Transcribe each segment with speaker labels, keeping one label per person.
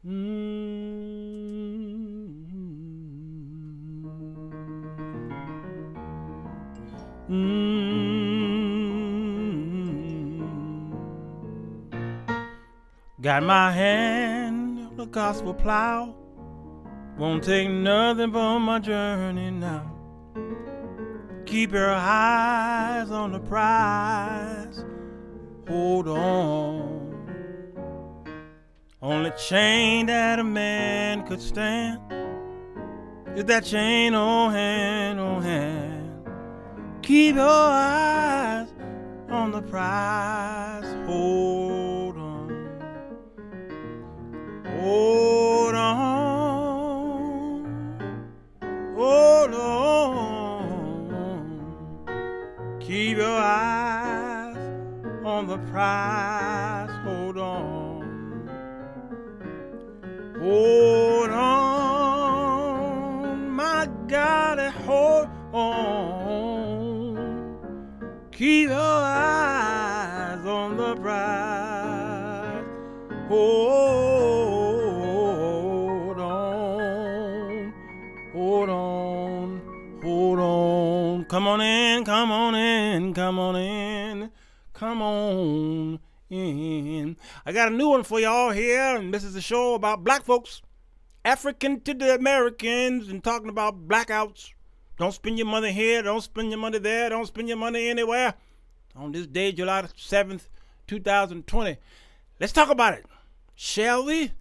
Speaker 1: Got my hand on the gospel plow. Won't take nothing from my journey now. Keep your eyes on the prize. Hold on. Only chain that a man could stand is that chain on hand, on hand. Keep your eyes on the prize. Hold on. Hold on. Hold on. Keep your eyes on the prize. Hold on. Hold on, my God, hold on. Keep your eyes on the prize. Hold on, hold on, hold on. Come on in, come on in, come on in, come on in. I got a new one for y'all here, and this is a show about black folks, African to the Americans, and talking about blackouts. Don't spend your money here, don't spend your money there, don't spend your money anywhere. On this day, July 7th, 2020. Let's talk about it, shall we?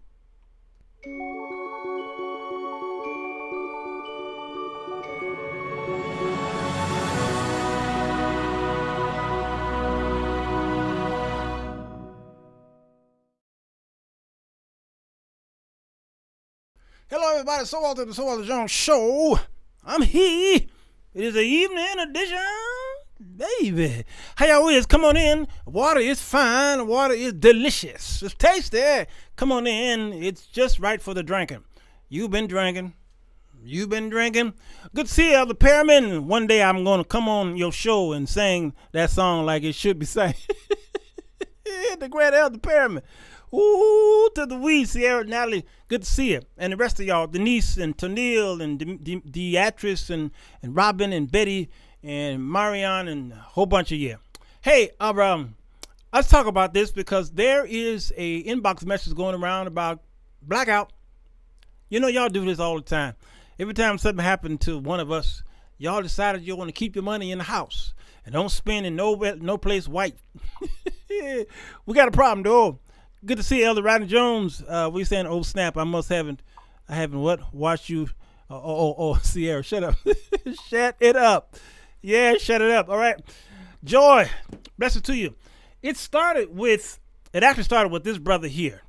Speaker 1: Hello, everybody. Sirwalterj, the Sirwalterj Show. I'm here. It is the evening edition, baby. How y'all is? Come on in. Water is fine. Water is delicious. It's tasty. Come on in. It's just right for the drinking. You've been drinking. You've been drinking. Good to see you, Elder Perriman. One day I'm going to come on your show and sing that song like it should be sang. The great Elder Perriman. Ooh, to the weed, Sierra, Natalie, good to see you. And the rest of y'all, Denise and Tonil and Beatrice and Robin and Betty and Marianne and a whole bunch of you. Hey, let's talk about this because there is a inbox message going around about blackout. You know, y'all do this all the time. Every time something happened to one of us, y'all decided you want to keep your money in the house and don't spend in no place white. We got a problem, though. Good to see you, Elder Rodney Jones. We saying, oh snap, I haven't what? Watched you. Sierra, shut up. Shut it up. Yeah, shut it up. All right. Joy, blessings to you. It actually started with this brother here.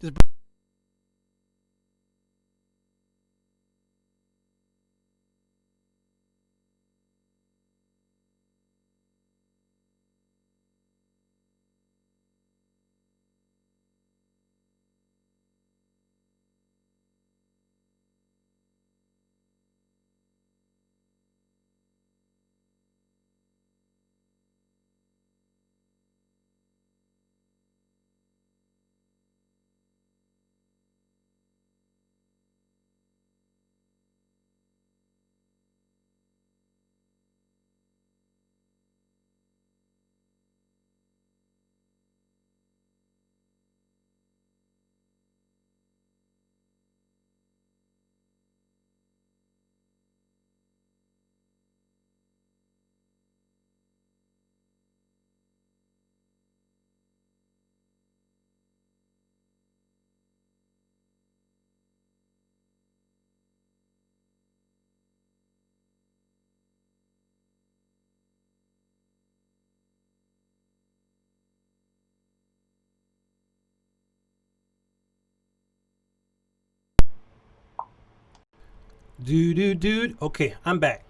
Speaker 1: Dude. Okay, I'm back.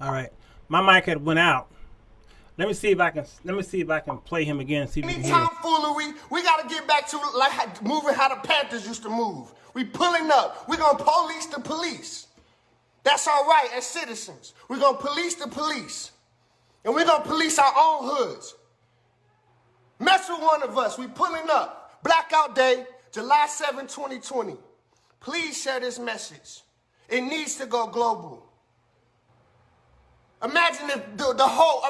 Speaker 1: All right, my mic had went out. Let me see if I can play him again. See if
Speaker 2: Any tomfoolery, we gotta get back to like moving how the Panthers used to move. We pulling up. We gonna police the police. That's our right as citizens. We gonna police the police, and we gonna police our own hoods. Mess with one of us. We pulling up. Blackout Day, July 7, 2020. Please share this message. It needs to go global. Imagine if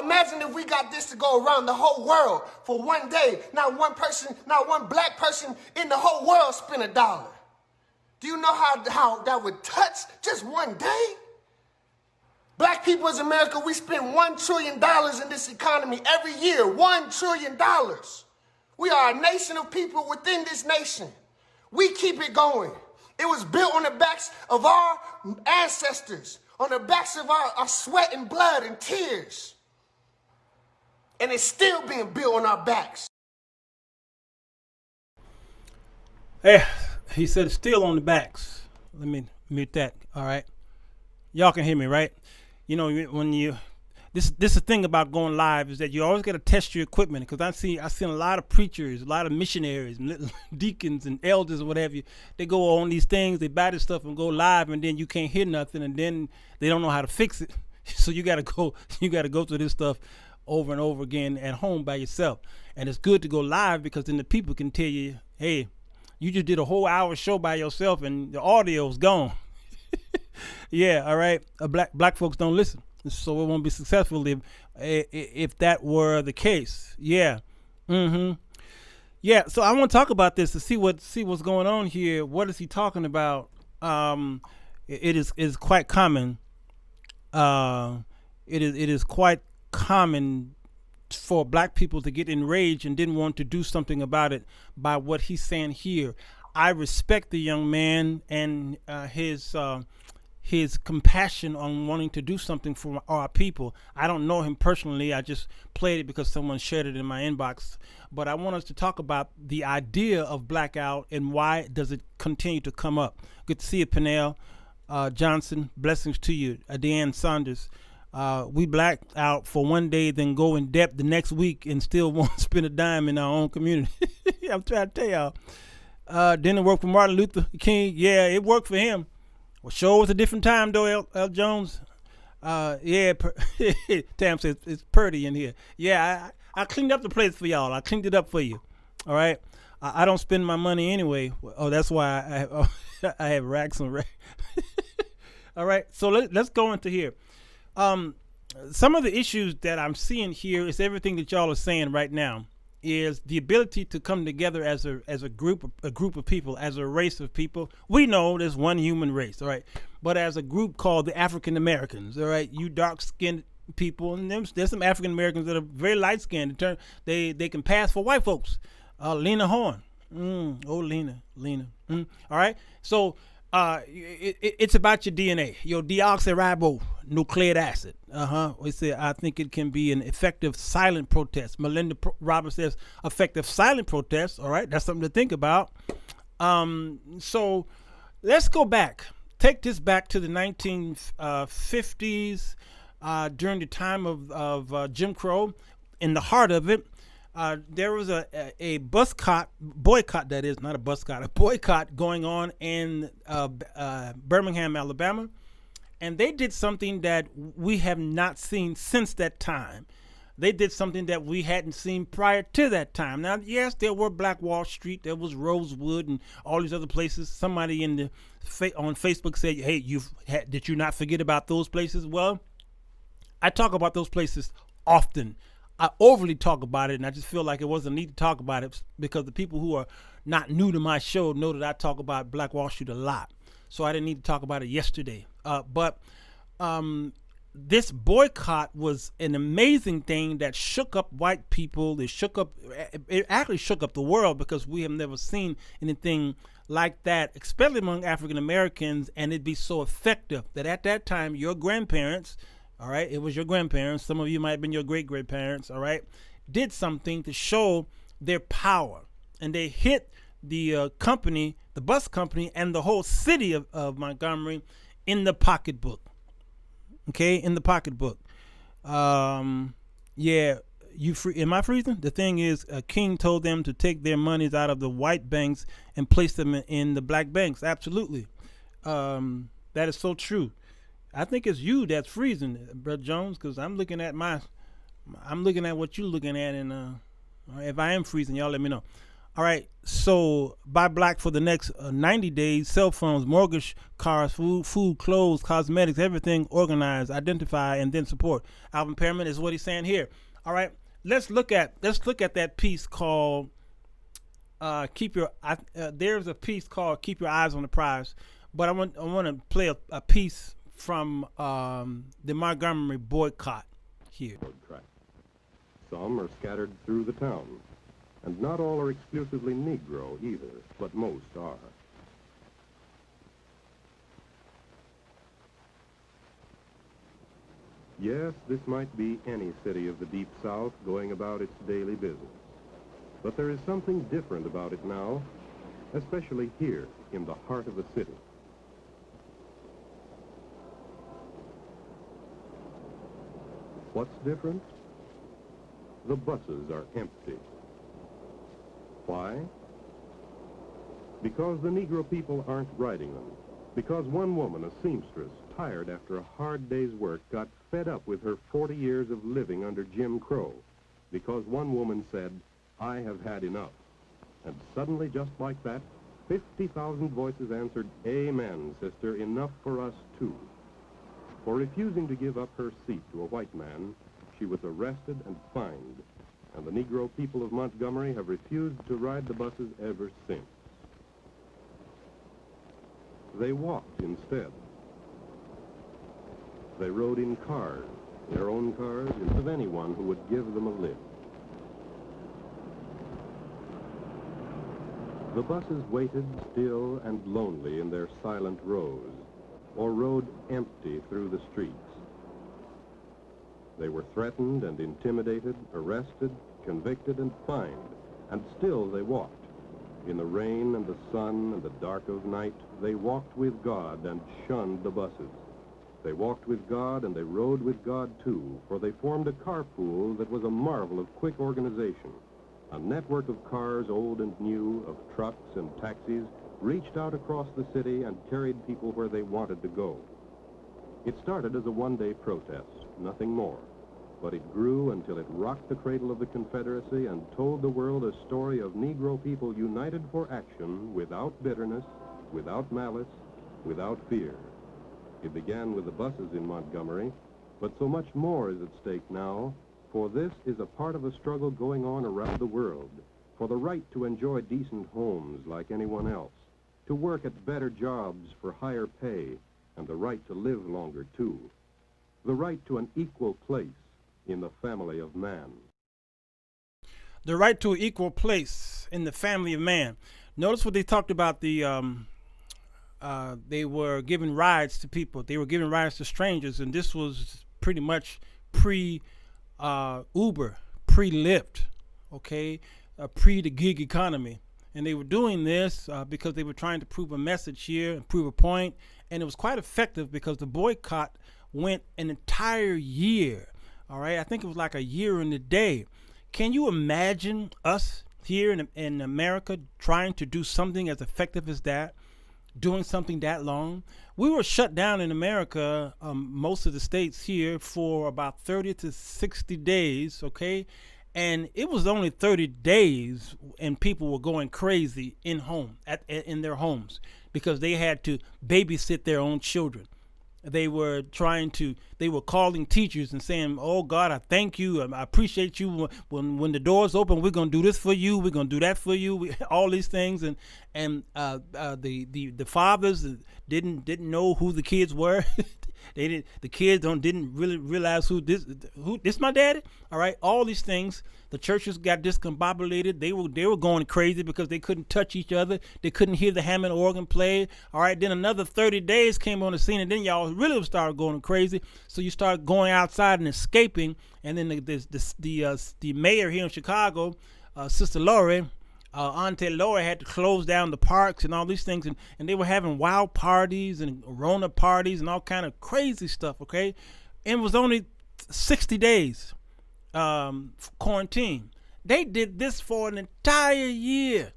Speaker 2: imagine if we got this to go around the whole world for one day. Not one person, not one black person in the whole world spent $1. Do you know how that would touch just one day? Black people as America, we spend $1 trillion in this economy every year. $1 trillion. We are a nation of people within this nation. We keep it going. It was built on the backs of our ancestors, on the backs of our sweat and blood and tears. And it's still being built on our backs.
Speaker 1: Hey, he said it's still on the backs. Let me mute that. All right. Y'all can hear me, right? You know, when this is the thing about going live is that you always got to test your equipment, because I've seen a lot of preachers, a lot of missionaries, deacons and elders or whatever. They go on these things, they buy this stuff and go live, and then you can't hear nothing, and then they don't know how to fix it. So you got to go through this stuff over and over again at home by yourself. And it's good to go live, because then the people can tell you, hey, you just did a whole hour show by yourself and the audio's gone. Yeah, all right. Black folks don't listen, so it won't be successful if that were the case. Yeah. Yeah. So I want to talk about this to see what's going on here. What is he talking about? It is quite common. It is quite common for black people to get enraged and didn't want to do something about it by what he's saying here. I respect the young man and his compassion on wanting to do something for our people. I don't know him personally. I just played it because someone shared it in my inbox. But I want us to talk about the idea of blackout and why does it continue to come up. Good to see you, Peniel Johnson. Blessings to you, Deanne Saunders. We black out for one day, then go in depth the next week and still won't spend a dime in our own community. I'm trying to tell y'all. Didn't it work for Martin Luther King? Yeah, it worked for him. Well, sure was a different time though, L. Jones. Yeah, Tam says it's pretty in here. Yeah, I cleaned up the place for y'all. I cleaned it up for you. All right. I don't spend my money anyway. Oh, that's why I have racks and racks. All right. So let's go into here. Some of the issues that I'm seeing here is everything that y'all are saying right now. Is the ability to come together as a group of people, as a race of people. We know there's one human race, all right, but as a group called the African Americans, all right, you dark-skinned people, and there's some African Americans that are very light-skinned. They can pass for white folks. Lena Horne, Lena, all right. So it's about your DNA, your deoxyribonucleic acid. We say I think it can be an effective silent protest. Melinda Roberts says effective silent protest. All right, that's something to think about. So let's go back. Take this back to the 1950s, during the time of Jim Crow. In the heart of it, there was a boycott, that is, not a buscott, a boycott going on in Birmingham, Alabama. And they did something that we have not seen since that time. They did something that we hadn't seen prior to that time. Now, yes, there were Black Wall Street, there was Rosewood, and all these other places. Somebody on Facebook said, hey, did you not forget about those places? Well, I talk about those places often. I overly talk about it, and I just feel like it wasn't need to talk about it because the people who are not new to my show know that I talk about Black Wall Street a lot. So I didn't need to talk about it yesterday. But this boycott was an amazing thing that shook up white people. It actually shook up the world, because we have never seen anything like that, especially among African Americans, and it'd be so effective that at that time your grandparents, all right, it was your grandparents, some of you might have been your great-grandparents, all right, did something to show their power. And they hit the company, the bus company, and the whole city of Montgomery in the pocketbook. Okay, in the pocketbook. Yeah, am I freezing? The thing is, King told them to take their monies out of the white banks and place them in the black banks. Absolutely. That is so true. I think it's you that's freezing, Brother Jones, because I'm looking at what you're looking at, and if I am freezing, y'all let me know. All right. So buy black for the next 90 days. Cell phones, mortgage, cars, food, clothes, cosmetics, everything organized, identify, and then support. Alvin Perriman is what he's saying here. All right. Let's look at that piece called there's a piece called "Keep Your Eyes on the Prize," but I want to play a piece from the Montgomery boycott here.
Speaker 3: Some are scattered through the town, and not all are exclusively Negro either, but most are. Yes, this might be any city of the Deep South going about its daily business. But there is something different about it now, especially here in the heart of the city. What's different? The buses are empty. Why? Because the Negro people aren't riding them. Because one woman, a seamstress, tired after a hard day's work, got fed up with her 40 years of living under Jim Crow. Because one woman said, "I have had enough." And suddenly, just like that, 50,000 voices answered, "Amen, sister, enough for us too." For refusing to give up her seat to a white man, she was arrested and fined. And the Negro people of Montgomery have refused to ride the buses ever since. They walked instead. They rode in cars, their own cars, instead of anyone who would give them a lift. The buses waited still and lonely in their silent rows, or rode empty through the streets. They were threatened and intimidated, arrested, convicted, and fined, and still they walked. In the rain and the sun and the dark of night, they walked with God and shunned the buses. They walked with God and they rode with God too, for they formed a carpool that was a marvel of quick organization. A network of cars, old and new, of trucks and taxis, reached out across the city and carried people where they wanted to go. It started as a one-day protest, nothing more. But it grew until it rocked the cradle of the Confederacy and told the world a story of Negro people united for action without bitterness, without malice, without fear. It began with the buses in Montgomery, but so much more is at stake now, for this is a part of a struggle going on around the world, for the right to enjoy decent homes like anyone else, to work at better jobs for higher pay, and the right to live longer too, the right to an equal place in the family of man.
Speaker 1: The right to an equal place in the family of man. Notice what they talked about. They were giving rides to people. They were giving rides to strangers, and this was pretty much pre Uber, pre Lyft, okay, pre the gig economy. And they were doing this because they were trying to prove a message here and prove a point. And it was quite effective because the boycott went an entire year. All right, I think it was like a year and a day. Can you imagine us here in America trying to do something as effective as that, doing something that long? We were shut down in America, most of the states here, for about 30 to 60 days, okay? And it was only 30 days and people were going crazy in their homes because they had to babysit their own children. They were calling teachers and saying, "Oh God, I thank you. I appreciate you. When the doors open, we're gonna do this for you. We're gonna do that for you." All these things, and the fathers didn't know who the kids were. The kids didn't really realize who this my daddy. All right, all these things. The churches got discombobulated. They were going crazy because they couldn't touch each other. They couldn't hear the Hammond organ play. All right, then another 30 days came on the scene, and then y'all really started going crazy. So you start going outside and escaping. And then the mayor here in Chicago, Sister Lori, Auntie Lori, had to close down the parks and all these things, and they were having wild parties and Rona parties and all kind of crazy stuff. Okay, and it was only 60 days. Quarantine. They did this for an entire year,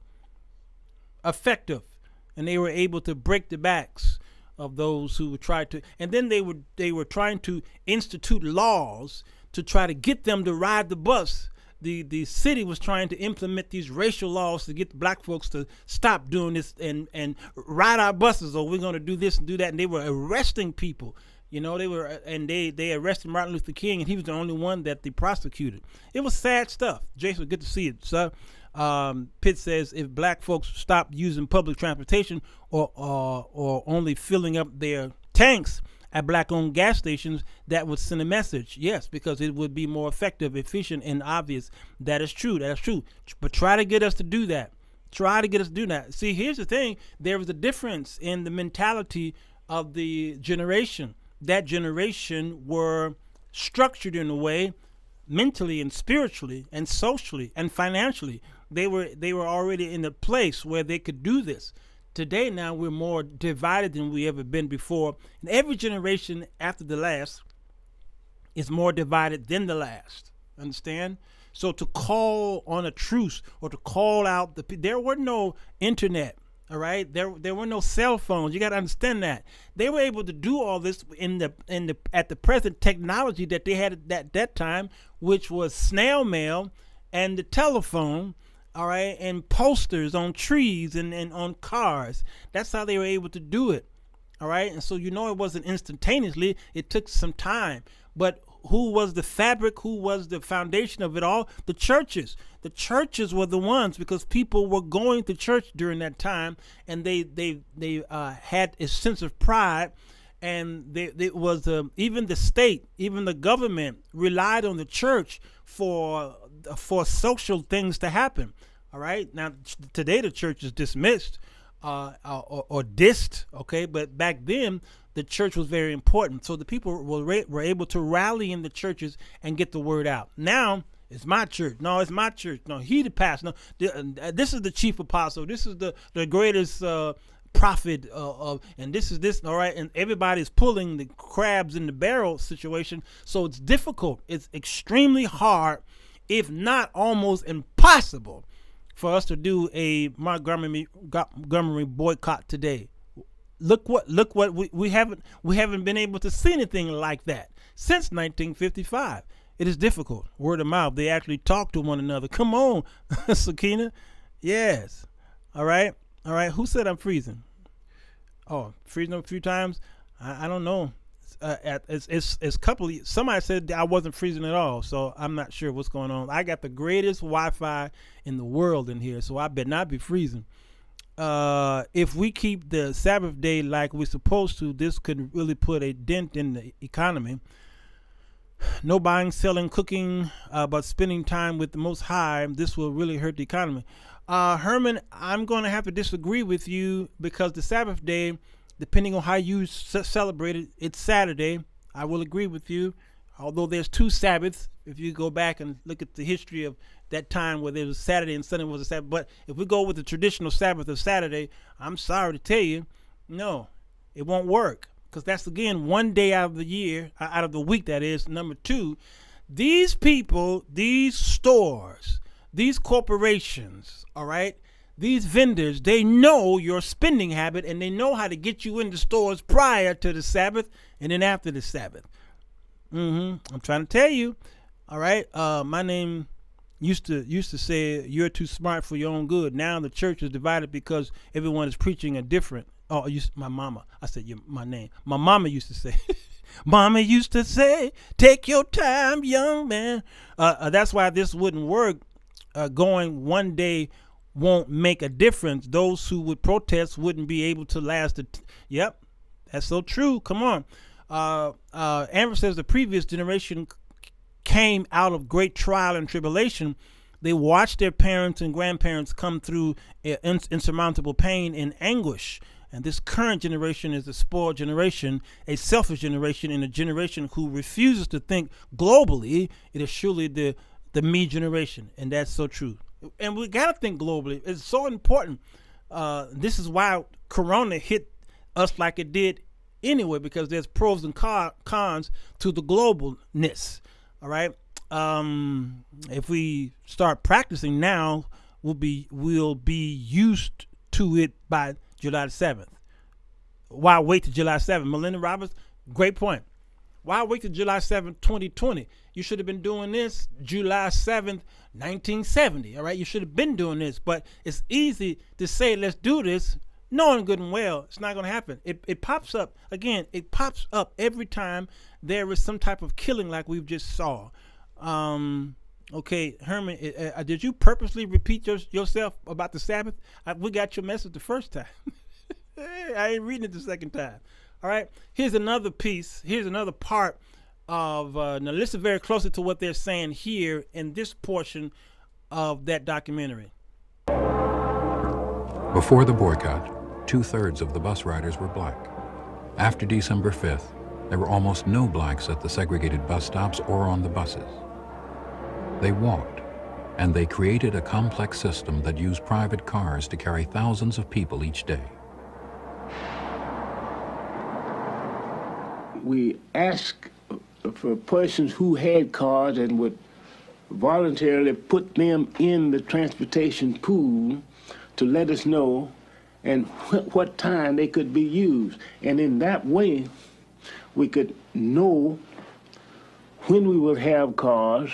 Speaker 1: effective, and they were able to break the backs of those who would try to. And then they were trying to institute laws to try to get them to ride the bus the city was trying to implement these racial laws to get the black folks to stop doing this and ride our buses, or we're going to do this and do that. And they were arresting people. They arrested Martin Luther King, and he was the only one that they prosecuted. It was sad stuff. Jason, good to see it, sir. Pitt says if black folks stopped using public transportation or only filling up their tanks at black-owned gas stations, that would send a message. Yes, because it would be more effective, efficient, and obvious. That is true. That's true. But try to get us to do that. See, here's the thing. There is a difference in the mentality of the generation. That generation were structured in a way, mentally and spiritually and socially and financially. They were already in a place where they could do this. Today, now, we're more divided than we ever been before. And every generation after the last is more divided than the last. Understand? So to call on a truce or to call out there were no internet. All right, there were no cell phones. You got to understand that they were able to do all this at the present technology that they had at that time, which was snail mail and the telephone. All right, and posters on trees and on cars. That's how they were able to do it. All right, and so it wasn't instantaneously. It took some time. But who was the fabric? Who was the foundation of it all? The churches. The churches were the ones, because people were going to church during that time, and they had a sense of pride, and it was even the state, even the government relied on the church for social things to happen. All right. Now today the church is dismissed or dissed. Okay, but back then the church was very important. So the people were able to rally in the churches and get the word out. Now it's my church. No, it's my church. No, he the pastor. No, this is the chief apostle. This is the greatest prophet and this is this. All right, and everybody's pulling the crabs in the barrel situation. So it's difficult. It's extremely hard, if not almost impossible, for us to do a Montgomery boycott today. Look what we haven't been able to see anything like that since 1955. It is difficult. Word of mouth. They actually talk to one another. Come on, Sakina. Yes. All right. Who said I'm freezing? Oh, freezing a few times. I don't know. Somebody said I wasn't freezing at all, so I'm not sure what's going on. I got the greatest Wi-Fi in the world in here, so I better not be freezing. If we keep the Sabbath day like we're supposed to, this could really put a dent in the economy. No buying, selling, cooking, but spending time with the Most High. This will really hurt the economy. Herman, I'm going to have to disagree with you, because the Sabbath day, depending on how you celebrate it, it's Saturday. I will agree with you. Although there's two Sabbaths, if you go back and look at the history of that time where there was Saturday and Sunday was a Sabbath. But if we go with the traditional Sabbath of Saturday, I'm sorry to tell you, no, it won't work. Because that's, again, one day out of the year, out of the week, that is. Number two, these people, these stores, these corporations, all right, these vendors, they know your spending habit, and they know how to get you into stores prior to the Sabbath and then after the Sabbath. I'm trying to tell you. All right. My name used to say you're too smart for your own good. Now the church is divided because everyone is preaching a different. Oh, my mama. I said my name. My mama used to say. Mama used to say, take your time, young man. That's why this wouldn't work. Going one day won't make a difference. Those who would protest wouldn't be able to last. Yep, that's so true. Come on. Amber says the previous generation came out of great trial and tribulation. They watched their parents and grandparents come through insurmountable pain and anguish. And this current generation is a spoiled generation, a selfish generation, and a generation who refuses to think globally. It is surely the me generation, and that's so true. And we got to think globally. It's so important. This is why Corona hit us like it did anyway, because there's pros and cons to the globalness. All right. If we start practicing now, we'll be used to it by July 7th. Why wait to July 7th? Melinda Roberts, great point. Why wait till July 7th, 2020? You should have been doing this July 7th, 1970. All right, you should have been doing this. But it's easy to say, let's do this, knowing good and well it's not going to happen. It pops up again. It pops up every time there is some type of killing like we've just saw. Okay, Herman, did you purposely repeat yourself about the Sabbath? We got your message the first time. I ain't reading it the second time. All right, here's another piece. Here's another part of, now listen very closely to what they're saying here in this portion of that documentary.
Speaker 4: Before the boycott, 2/3 of the bus riders were black. After December 5th, there were almost no blacks at the segregated bus stops or on the buses. They walked, and they created a complex system that used private cars to carry thousands of people each day.
Speaker 5: We asked for persons who had cars and would voluntarily put them in the transportation pool to let us know and what time they could be used. And in that way, we could know when we would have cars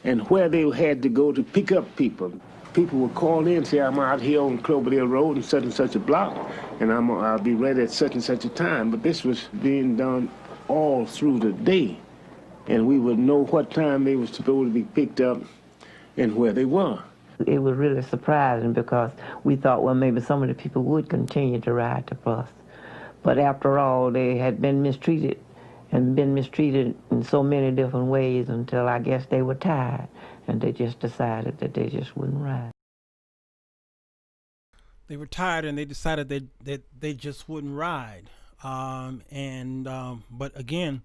Speaker 5: and where they had to go to pick up people. People would call in and say, I'm out here on Cloverdale Road in such a block, and I'll be ready at such and such a time. But this was being done all through the day, and we would know what time they were supposed to be picked up and where they were.
Speaker 6: It was really surprising because we thought, well, maybe some of the people would continue to ride the bus. But after all, they had been mistreated in so many different ways until I guess they were tired, and they just decided that they just wouldn't ride.
Speaker 1: They were tired and they decided that they just wouldn't ride. But again,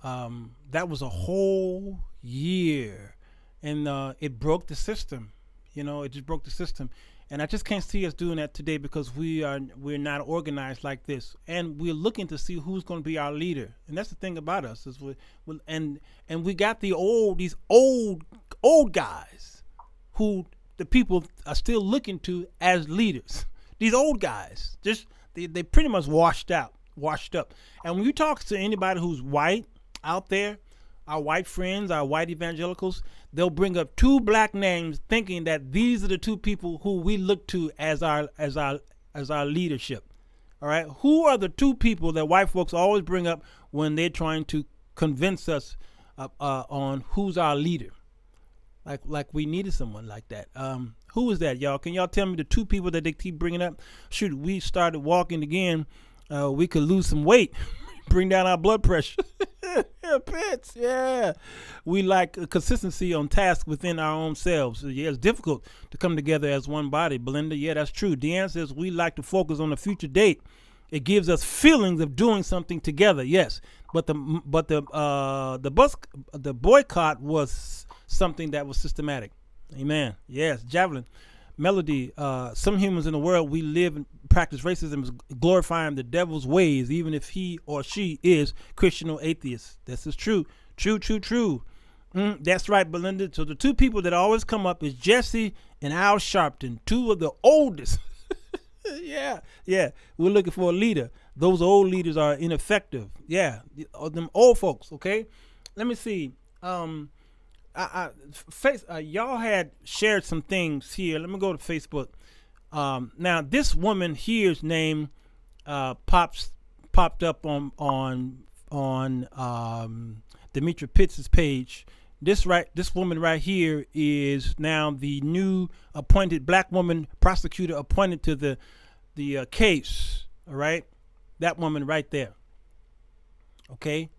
Speaker 1: that was a whole year, and it broke the system. It just broke the system. And I just can't see us doing that today because we're not organized like this, and we're looking to see who's going to be our leader. And that's the thing about us is we got these old guys who the people are still looking to as leaders. These old guys, just they pretty much washed up. And when you talk to anybody who's white out there, our white friends, our white evangelicals, they'll bring up two black names thinking that these are the two people who we look to as our leadership. All right. Who are the two people that white folks always bring up when they're trying to convince us on who's our leader? Like we needed someone like that. Who is that, y'all? Can y'all tell me the two people that they keep bringing up? Shoot, we started walking again. We could lose some weight, bring down our blood pressure. Yeah, pets, yeah. We like consistency on task within our own selves. Yeah, it's difficult to come together as one body. Belinda, yeah, that's true. Deanne says we like to focus on the future date. It gives us feelings of doing something together. Yes, but the boycott was something that was systematic. Amen. Yes, Javelin. Melody, some humans in the world we live and practice racism is glorifying the devil's ways, even if he or she is Christian or atheist. This is true. True. That's right, Belinda. So the two people that always come up is Jesse and Al Sharpton, two of the oldest. Yeah. We're looking for a leader. Those old leaders are ineffective. Yeah, them old folks. Okay. Let me see. Y'all had shared some things here. Let me go to Facebook. Now this woman here's name popped up on Demetra Pitts' page. This woman right here is now the new appointed black woman prosecutor appointed to the case. All right, that woman right there. Okay,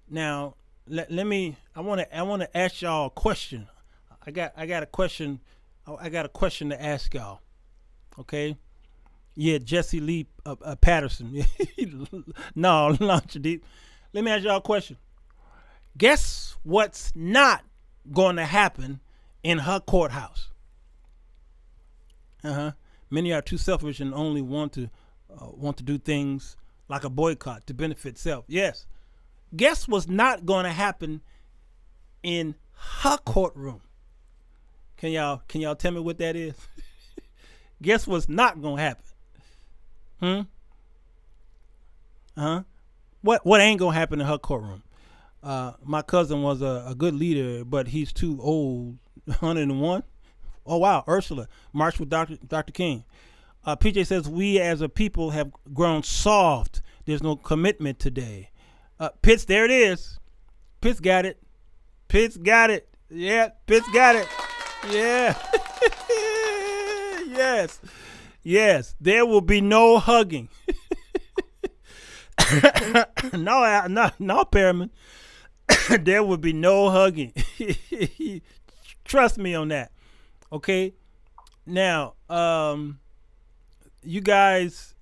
Speaker 1: now let me. I want to ask y'all a question. I got a question. I got a question to ask y'all. Okay. Yeah, Jesse Lee Patterson. No, launch deep. Let me ask y'all a question. Guess what's not going to happen in her courthouse? Many are too selfish and only want to do things like a boycott to benefit self. Yes. Guess what's not going to happen in her courtroom? Can y'all tell me what that is? Guess what's not going to happen? what ain't gonna happen in her courtroom? My cousin was a good leader, but he's too old. 101. Oh wow, Ursula marched with Dr. King. PJ says we as a people have grown soft. There's no commitment today. Pitts, there it is. Pitts got it. Pitts got it. Yeah, Pitts got it. Yeah. Yes. Yes. There will be no hugging. No, Perriman. There will be no hugging. Trust me on that. Okay. Now, you guys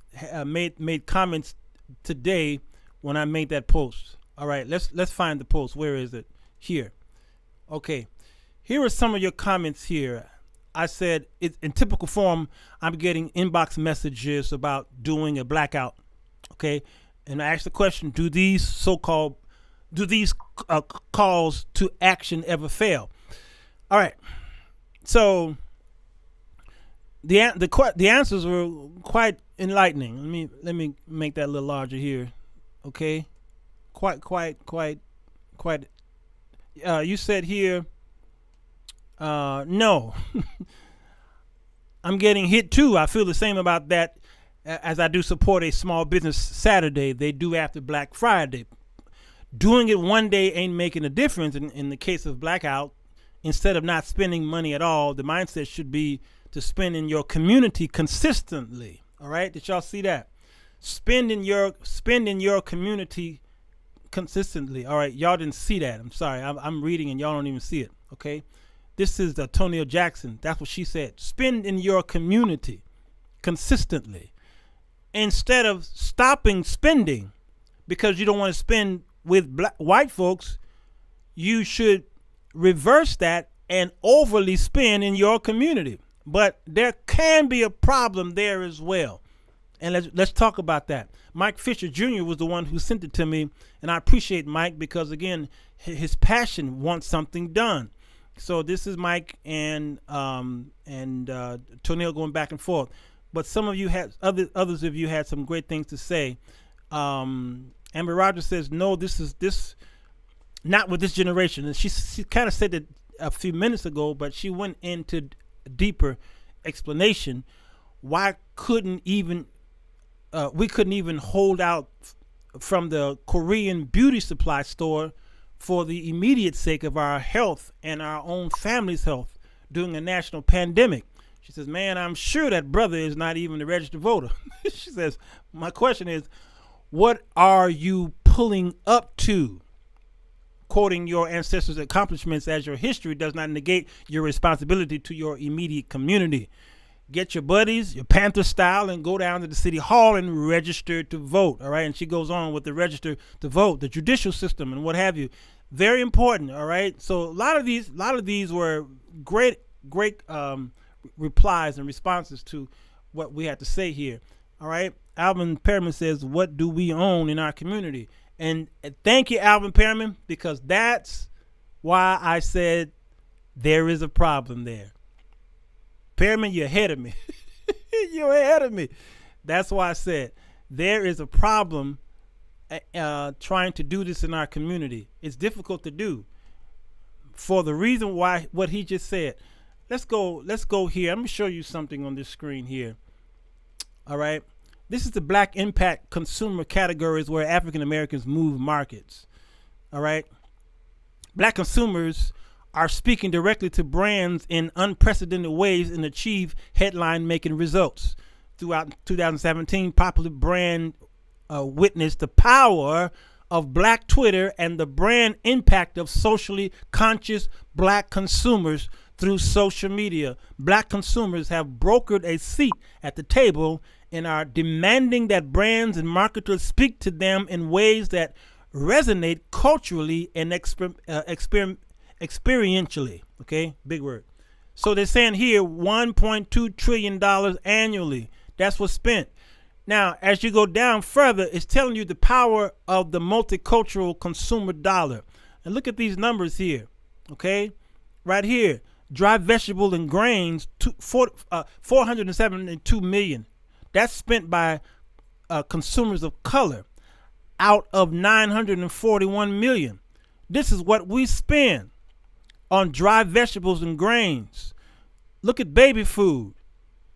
Speaker 1: made comments today when I made that post. All right, let's find the post. Where is it? Here. Okay. Here are some of your comments here. I said, in typical form, I'm getting inbox messages about doing a blackout. Okay. And I asked the question, do these calls to action ever fail? All right. So the answers were quite enlightening. Let me make that a little larger here. Okay. Quite. You said here, no. I'm getting hit too. I feel the same about that as I do support a small business Saturday. They do after Black Friday. Doing it one day ain't making a difference. In the case of blackout, instead of not spending money at all, the mindset should be to spend in your community consistently. All right? Did y'all see that? Spend in your community consistently. All right, y'all didn't see that. I'm sorry. I'm reading and y'all don't even see it. Okay, this is Antonio Jackson. That's what she said. Spend in your community consistently instead of stopping spending because you don't want to spend with white folks. You should reverse that and overly spend in your community. But there can be a problem there as well. And let's talk about that. Mike Fisher Jr. was the one who sent it to me, and I appreciate Mike because, again, his passion wants something done. So this is Mike and Tonell going back and forth. But some of you had others of you had some great things to say. Amber Rogers says, no, this not with this generation. And she kind of said it a few minutes ago, but she went into deeper explanation. Why couldn't even we couldn't even hold out from the Korean beauty supply store for the immediate sake of our health and our own family's health during a national pandemic. She says, man, I'm sure that brother is not even a registered voter. She says, my question is, what are you pulling up to? Quoting your ancestors' accomplishments as your history does not negate your responsibility to your immediate community. Get your buddies, your Panther style, and go down to the city hall and register to vote. All right. And she goes on with the register to vote, the judicial system, and what have you. Very important. All right. So a lot of these were great replies and responses to what we had to say here. All right. Alvin Perriman says, what do we own in our community? And thank you, Alvin Perriman, because that's why I said there is a problem there. Perriman, you're ahead of me. You're ahead of me. That's why I said there is a problem trying to do this in our community. It's difficult to do for the reason why what he just said. Let's go here. I'm going to show you something on this screen here. All right. This is the Black Impact consumer categories where African Americans move markets. All right. Black consumers are speaking directly to brands in unprecedented ways and achieve headline-making results. Throughout 2017, Popular Brand witnessed the power of Black Twitter and the brand impact of socially conscious Black consumers through social media. Black consumers have brokered a seat at the table and are demanding that brands and marketers speak to them in ways that resonate culturally and experientially. Okay, big word. So they're saying here $1.2 trillion annually. That's what's spent. Now, as you go down further, it's telling you the power of the multicultural consumer dollar. And look at these numbers here. Okay, right here, dry vegetable and grains, 472 million. That's spent by consumers of color. out of 941 million. This is what we spend on dry vegetables and grains. Look at baby food,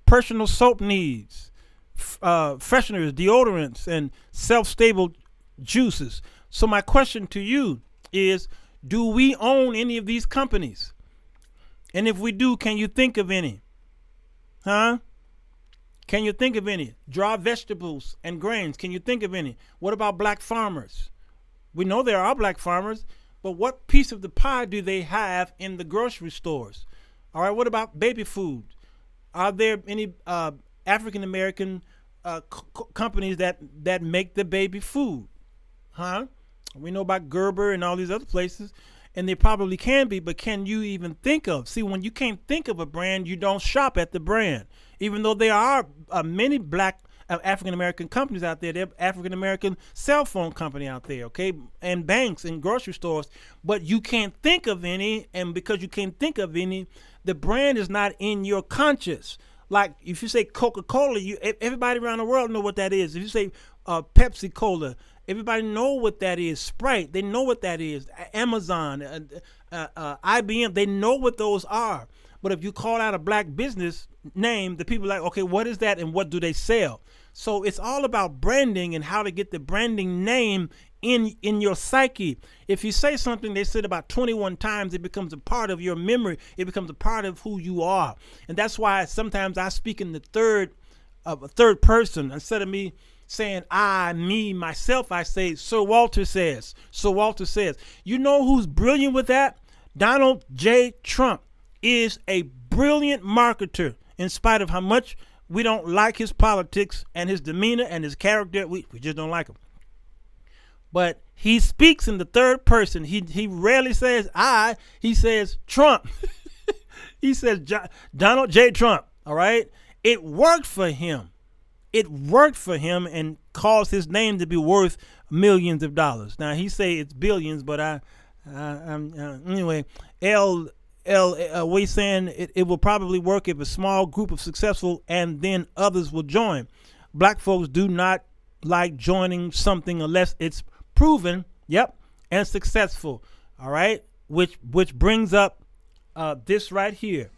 Speaker 1: personal soap needs, fresheners, deodorants, and self-stable juices. So my question to you is, do we own any of these companies? And if we do, can you think of any? Huh? Can you think of any? Dry vegetables and grains, can you think of any? What about black farmers? We know there are black farmers, but what piece of the pie do they have in the grocery stores? All right, what about baby food? Are there any African-American companies that make the baby food? Huh? We know about Gerber and all these other places, and they probably can be, but can you even think of? See, when you can't think of a brand, you don't shop at the brand. Even though there are many black African-American companies out there, there are African-American cell phone company out there, okay, and banks and grocery stores, but you can't think of any, and because you can't think of any, the brand is not in your conscious. Like if you say Coca-Cola, everybody around the world know what that is. If you say Pepsi-Cola, everybody know what that is. Sprite, they know what that is. Amazon, IBM, they know what those are. But if you call out a black business name, the people are like, okay, what is that and what do they sell? So it's all about branding and how to get the branding name in your psyche. If you say something they said about 21 times, it becomes a part of your memory. It becomes a part of who you are. And that's why sometimes I speak in the third person. Instead of me saying I, me, myself, I say Sirwalterj says. Sirwalterj says. You know who's brilliant with that? Donald J. Trump is a brilliant marketer, in spite of how much we don't like his politics and his demeanor and his character. We just don't like him. But he speaks in the third person. He rarely says I. He says Trump. He says Donald J. Trump. All right. It worked for him. It worked for him and caused his name to be worth millions of dollars. Now he say it's billions, but anyway. We saying it will probably work if a small group of successful and then others will join. Black folks do not like joining something unless it's proven, and successful. All right, which brings up this right here.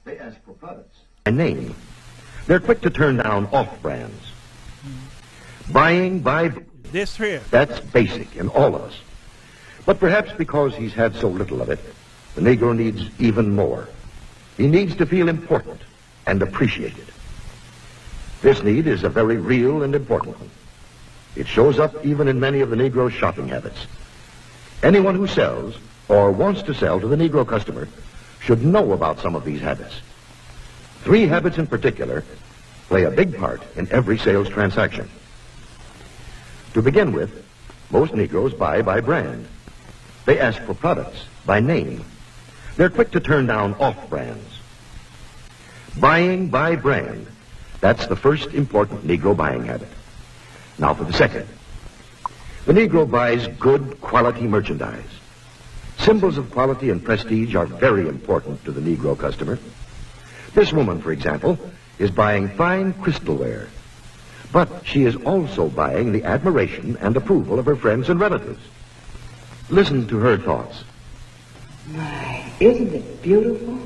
Speaker 7: They ask for products by name. They're quick to turn down off brands. Buying by
Speaker 1: this here.
Speaker 7: That's basic in all of us. But perhaps because he's had so little of it, the Negro needs even more. He needs to feel important and appreciated. This need is a very real and important one. It shows up even in many of the Negro's shopping habits. Anyone who sells or wants to sell to the Negro customer should know about some of these habits. 3 habits in particular play a big part in every sales transaction. To begin with, most Negroes buy by brand. They ask for products by name. They're quick to turn down off brands. Buying by brand, that's the first important Negro buying habit. Now for the second. The Negro buys good quality merchandise. Symbols of quality and prestige are very important to the Negro customer. This woman, for example, is buying fine crystalware, but she is also buying the admiration and approval of her friends and relatives. Listen to her thoughts.
Speaker 8: My, isn't it beautiful?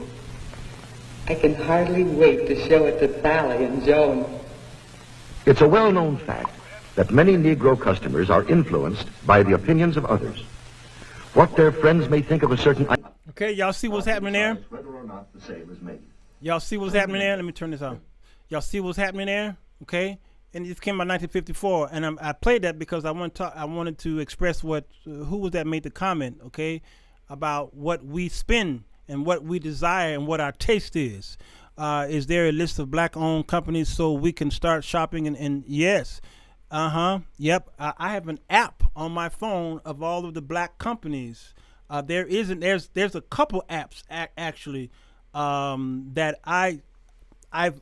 Speaker 8: I can hardly wait to show it to Sally and Joan.
Speaker 7: It's a well-known fact that many Negro customers are influenced by the opinions of others. What their friends may think of a certain item.
Speaker 1: Okay, y'all see what's happening there?
Speaker 7: Whether or not the sale is made.
Speaker 1: Y'all see what's happening there? Let me turn this on. Y'all see what's happening there? Okay, and it came out 1954, and I played that because I wanted to express who was that made the comment, okay, about what we spend and what we desire and what our taste is. Is there a list of black-owned companies so we can start shopping? And yes, yep. I have an app on my phone of all of the black companies. There's a couple apps actually that I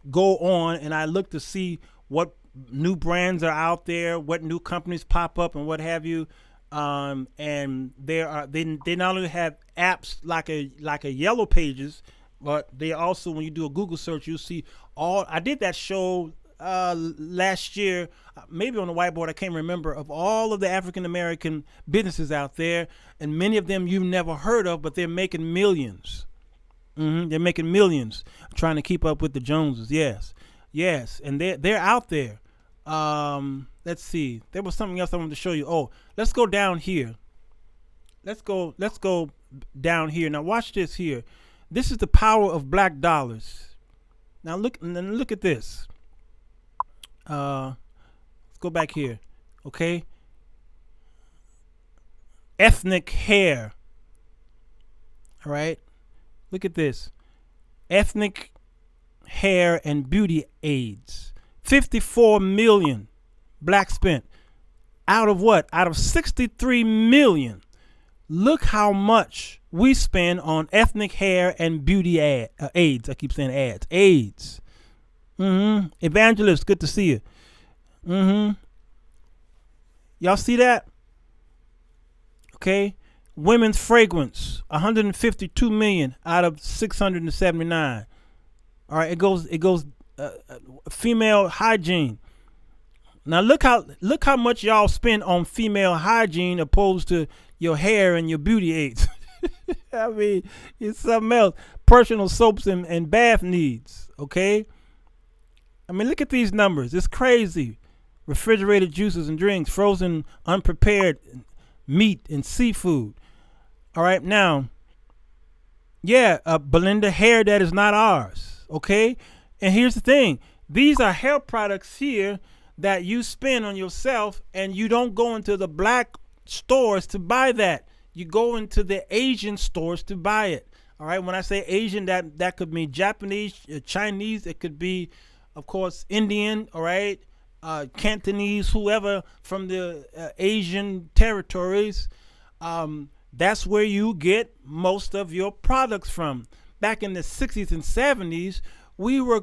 Speaker 1: go on and I look to see what new brands are out there, what new companies pop up, and what have you. And they not only have apps like a Yellow Pages, but they also, when you do a Google search, you'll see all. I did that show last year, maybe on the whiteboard, I can't remember, of all of the African American businesses out there, and many of them you've never heard of, but they're making millions. They're making millions trying to keep up with the Joneses. Yes, and they're out there. Let's see. There was something else I wanted to show you. Oh, let's go down here. Let's go down here. Now watch this here. This is the power of black dollars. Now look at this. Let's go back here. Okay. Ethnic hair. All right. Look at this. Ethnic hair and beauty aids. 54 million black spent. Out of what? Out of 63 million. Look how much we spend on ethnic hair and beauty aids. I keep saying ads. Aids. Evangelist, good to see you. Y'all see that? Okay. Women's fragrance, 152 million out of 679. All right, it goes female hygiene. Now look how much y'all spend on female hygiene opposed to your hair and your beauty aids. I mean, it's something else. Personal soaps and bath needs, okay? I mean, look at these numbers. It's crazy. Refrigerated juices and drinks, frozen unprepared meat and seafood. All right, now, Belinda, hair that is not ours, okay? And here's the thing. These are hair products here that you spend on yourself, and you don't go into the black stores to buy that. You go into the Asian stores to buy it. All right, when I say Asian, that could mean Japanese, Chinese. It could be, of course, Indian, all right, Cantonese, whoever from the Asian territories. That's where you get most of your products from. Back in the 60s and 70s, we were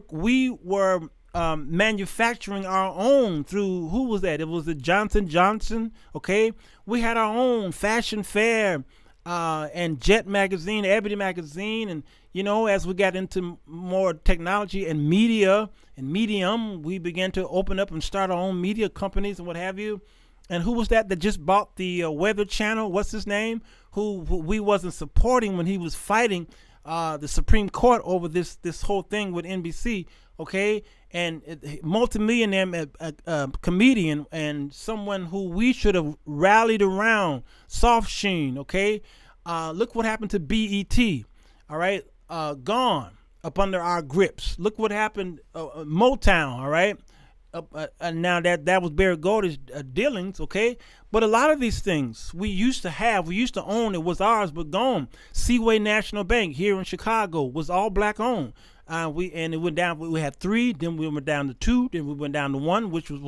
Speaker 1: manufacturing our own through, who was that? It was the Johnson Johnson, okay? We had our own Fashion Fair and Jet Magazine, Ebony Magazine, and, you know, as we got into more technology and media and medium, we began to open up and start our own media companies and what have you. And who was that just bought the Weather Channel? What's his name? Who we wasn't supporting when he was fighting the Supreme Court over this whole thing with NBC, okay? And multimillionaire comedian and someone who we should have rallied around, Soft Sheen, okay? Look what happened to BET, all right? Gone up under our grips. Look what happened, Motown, all right? Now that was Barry Gordy's dealings, okay? But a lot of these things we used to own, it was ours, but gone. Seaway National Bank here in Chicago was all black owned. And it went down. We had 3, then we went down to 2, then we went down to 1, which was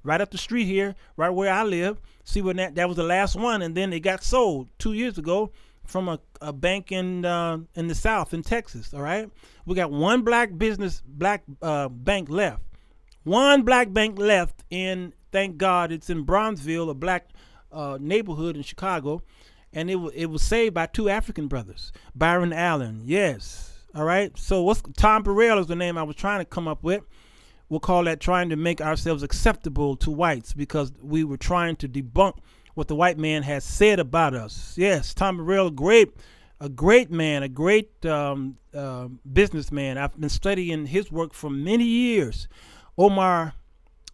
Speaker 1: right up the street here, right where I live. See, when that was the last one, and then it got sold 2 years ago from a bank in the South in Texas. All right, we got one black bank left. One black bank left in, thank God, it's in Bronzeville, a black neighborhood in Chicago, and it was saved by 2 African brothers, Byron Allen. Yes. All right. So Tom Burrell is the name I was trying to come up with. We'll call that trying to make ourselves acceptable to whites, because we were trying to debunk what the white man has said about us. Yes, Tom Burrell, a great man, a great businessman. I've been studying his work for many years. Omar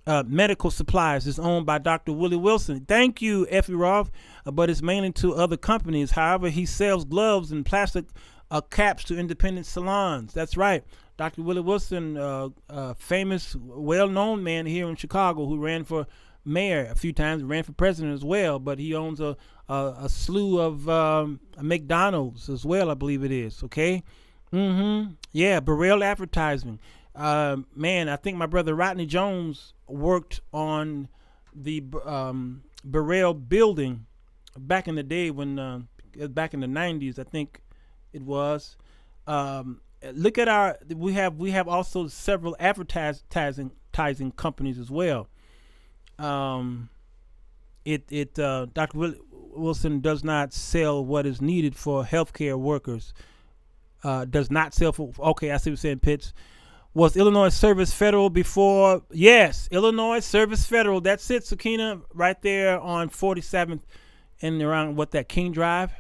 Speaker 1: Medical Supplies is owned by Dr. Willie Wilson. Thank you, Effie Roth, but it's mainly to other companies. However, he sells gloves and plastic caps to independent salons. That's right. Dr. Willie Wilson, famous, well-known man here in Chicago who ran for mayor a few times, ran for president as well, but he owns a slew of McDonald's as well, I believe it is, okay? Yeah, Burrell Advertising. Man, I think my brother Rodney Jones worked on the Burrell building back in the day when, back in the 90s, I think it was. Look at we have also several advertising companies as well. Dr. Wilson does not sell what is needed for healthcare workers. Does not sell for, okay, I see what you're saying, Pitts. Was Illinois Service Federal before? Yes, Illinois Service Federal. That's it, Sakina, right there on 47th and around that King Drive.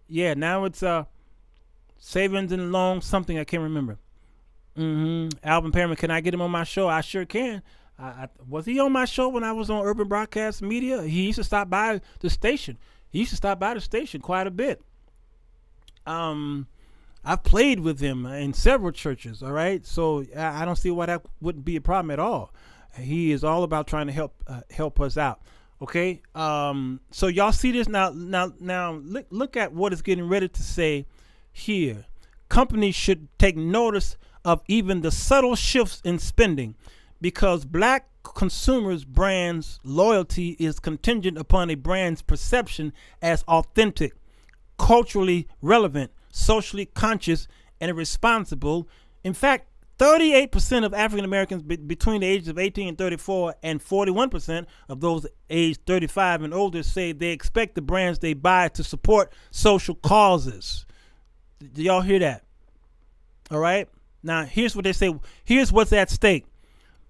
Speaker 1: Yeah, now it's Savings and Loan something, I can't remember. Alvin Perriman, can I get him on my show? I sure can. Was he on my show when I was on Urban Broadcast Media? He used to stop by the station. Quite a bit. I've played with him in several churches, all right? So I don't see why that wouldn't be a problem at all. He is all about trying to help us out, okay? So y'all see this now. Look at what it's getting ready to say here. Companies should take notice of even the subtle shifts in spending, because black consumers' brands' loyalty is contingent upon a brand's perception as authentic, culturally relevant, socially conscious, and responsible. In fact, 38% of African Americans between the ages of 18 and 34 and 41% of those aged 35 and older say they expect the brands they buy to support social causes. Do y'all hear that? All right. Now, here's what they say. Here's what's at stake.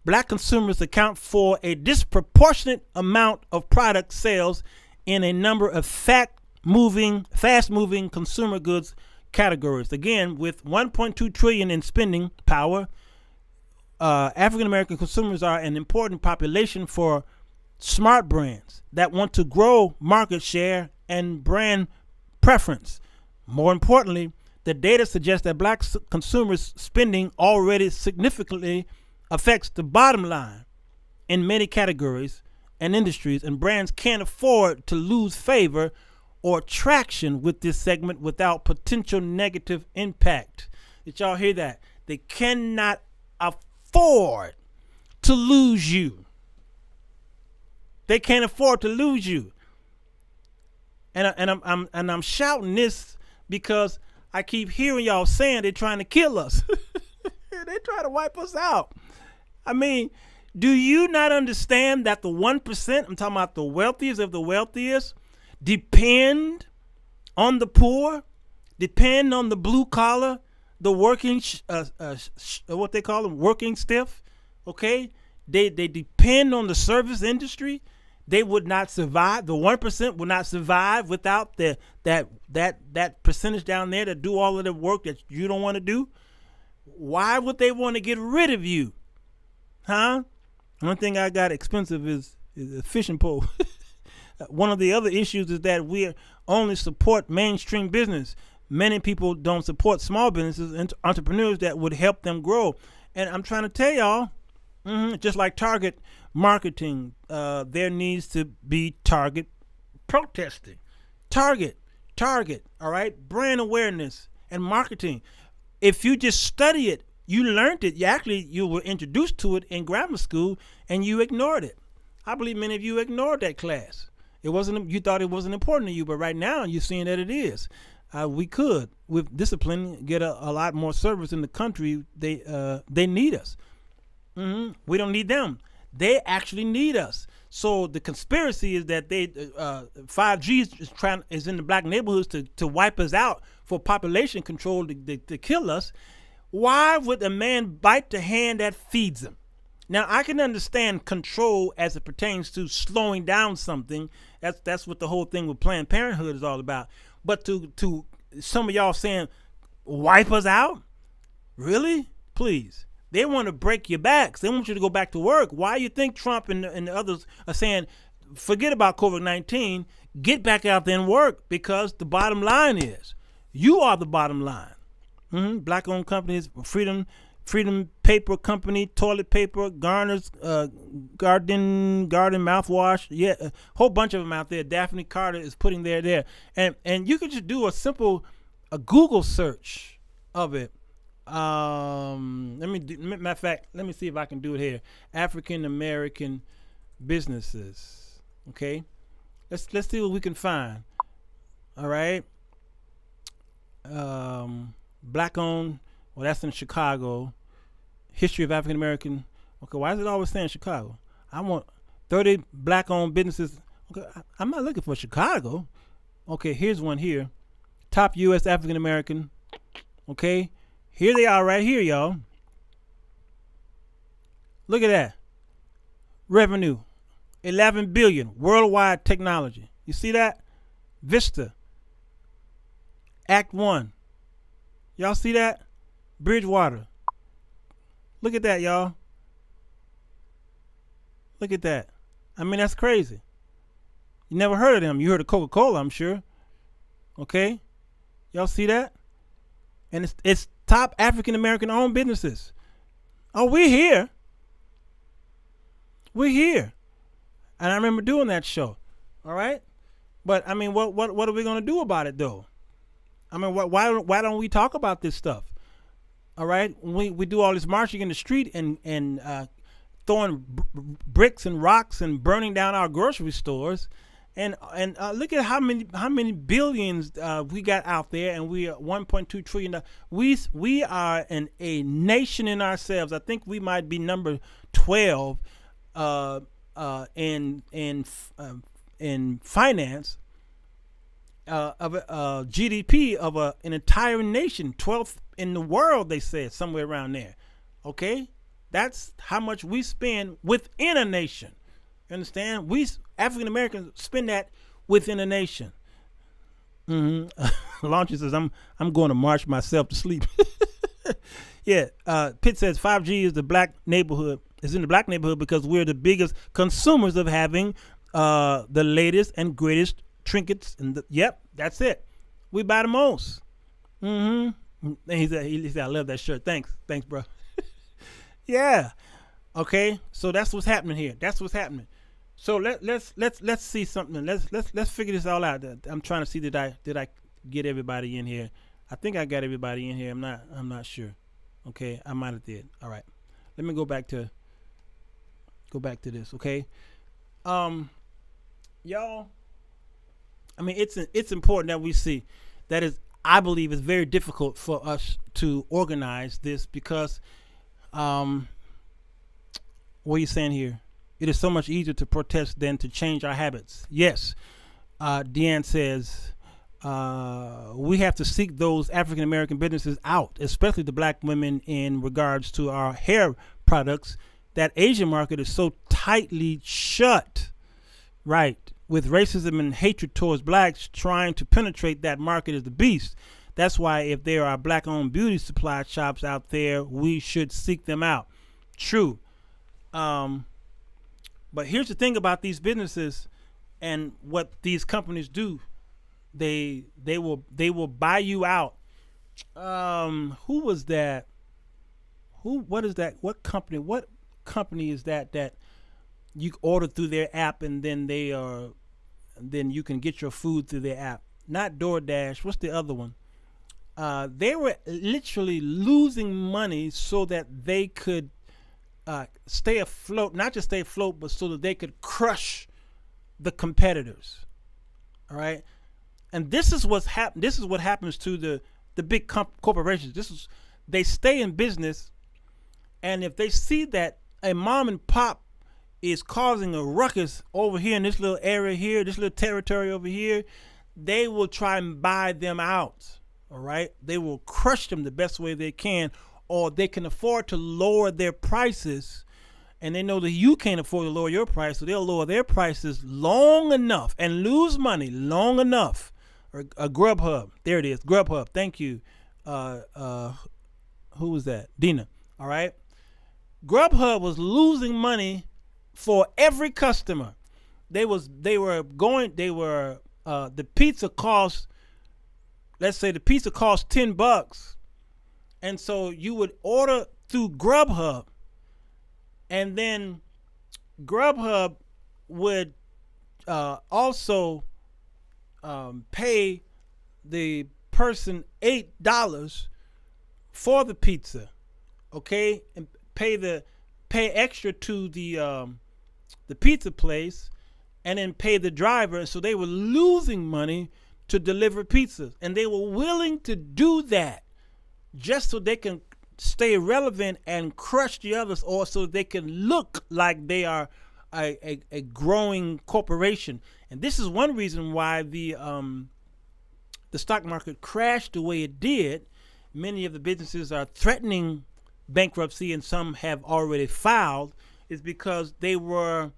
Speaker 1: Black consumers account for a disproportionate amount of product sales in a number of fast-moving consumer goods categories. Again, with $1.2 trillion in spending power, African American consumers are an important population for smart brands that want to grow market share and brand preference. More importantly, the data suggests that black consumers' spending already significantly affects the bottom line in many categories and industries, and brands can't afford to lose favor or traction with this segment without potential negative impact. Did y'all hear that? They cannot afford to lose you. They can't afford to lose you. And I'm shouting this because I keep hearing y'all saying they're trying to kill us. They're trying to wipe us out. I mean, do you not understand that the 1%, I'm talking about the wealthiest of the wealthiest, depend on the poor, depend on the blue collar, the working, what they call them, working stiff, okay? They depend on the service industry. They would not survive. The 1% would not survive without that percentage down there that do all of the work that you don't want to do. Why would they want to get rid of you? Huh? One thing I got expensive is a fishing pole. One of the other issues is that we only support mainstream business. Many people don't support small businesses and entrepreneurs that would help them grow. And I'm trying to tell y'all, just like target marketing, there needs to be target protesting. Target, all right? Brand awareness and marketing. If you just study it, you learned it. You were introduced to it in grammar school, and you ignored it. I believe many of you ignored that class. You thought it wasn't important to you, but right now you're seeing that it is. We could, with discipline, get a lot more service in the country. They need us. We don't need them. They actually need us. So the conspiracy is that 5G is in the black neighborhoods to wipe us out for population control to kill us. Why would a man bite the hand that feeds him? Now, I can understand control as it pertains to slowing down something. That's what the whole thing with Planned Parenthood is all about. But to some of y'all saying, wipe us out? Really? Please. They want to break your backs. They want you to go back to work. Why you think Trump and the others are saying, forget about COVID-19, get back out there and work? Because the bottom line is, you are the bottom line. Black-owned companies, Freedom Paper Company, toilet paper, Garner's, Garden mouthwash, a whole bunch of them out there. Daphne Carter is putting there, and you could just do a Google search of it. Matter of fact, let me see if I can do it here. African American businesses. Okay, let's see what we can find. All right. Black-owned. Well, that's in Chicago. History of African American. Okay, why is it always saying Chicago? I want 30 black-owned businesses. Okay, I'm not looking for Chicago. Okay, here's one here. Top U.S. African American. Okay, here they are right here, y'all. Look at that. Revenue, 11 billion. Worldwide technology. You see that? Vista. Act 1. Y'all see that? Bridgewater. Look at that, y'all. Look at that. I mean, that's crazy. You never heard of them. You heard of Coca-Cola, I'm sure. Okay? Y'all see that? And it's top African-American owned businesses. Oh, we're here. We're here. And I remember doing that show. All right? But, I mean, what are we going to do about it, though? I mean, why don't we talk about this stuff? All right? We do all this marching in the street and throwing bricks and rocks and burning down our grocery stores. And look at how many billions we got out there, and we are 1.2 trillion. We are a nation in ourselves. I think we might be number 12 in finance of a GDP of an entire nation, 12th in the world. They said somewhere around there. Okay, that's how much we spend within a nation. You understand? We African Americans spend that within a nation. Launcher says, I'm going to march myself to sleep. Yeah. Pitt says 5G is the black neighborhood. It's in the black neighborhood because we're the biggest consumers of having the latest and greatest trinkets. Yep, that's it. We buy the most. And he said, I love that shirt. Thanks, bro. Yeah. Okay. So that's what's happening here. That's what's happening. So let's see something. Let's figure this all out. I'm trying to see did I get everybody in here. I think I got everybody in here. I'm not sure. Okay, I might have did. All right. Let me go back to this. Okay. Y'all. I mean, it's important that we see that is. I believe it's very difficult for us to organize this because, what are you saying here? It is so much easier to protest than to change our habits. Yes. Deanne says, we have to seek those African-American businesses out, especially the black women in regards to our hair products. That Asian market is so tightly shut, right? With racism and hatred towards blacks trying to penetrate that market is the beast. That's why if there are black-owned beauty supply shops out there, we should seek them out. True. But here's the thing about these businesses and what these companies do. They will buy you out. Who was that? What is that? What company is that you order through their app and then then you can get your food through their app? Not DoorDash. What's the other one? They were literally losing money so that they could stay afloat, not just stay afloat, but so that they could crush the competitors. All right, and this is what happens to the big corporations. They stay in business, and if they see that a mom and pop is causing a ruckus over here in this little area here, this little territory over here, they will try and buy them out. All right, they will crush them the best way they can. Or they can afford to lower their prices, and they know that you can't afford to lower your price, so they'll lower their prices long enough and lose money long enough. Or Grubhub, there it is, Grubhub. Thank you. Who was that? Dina. All right. Grubhub was losing money for every customer. The pizza cost. Let's say the pizza cost $10. And so you would order through Grubhub, and then Grubhub would also pay the person $8 for the pizza, okay, and pay extra to the pizza place, and then pay the driver. So they were losing money to deliver pizzas, and they were willing to do that just so they can stay relevant and crush the others, or so they can look like they are a growing corporation. And this is one reason why the stock market crashed the way it did. Many of the businesses are threatening bankruptcy and some have already filed is because they were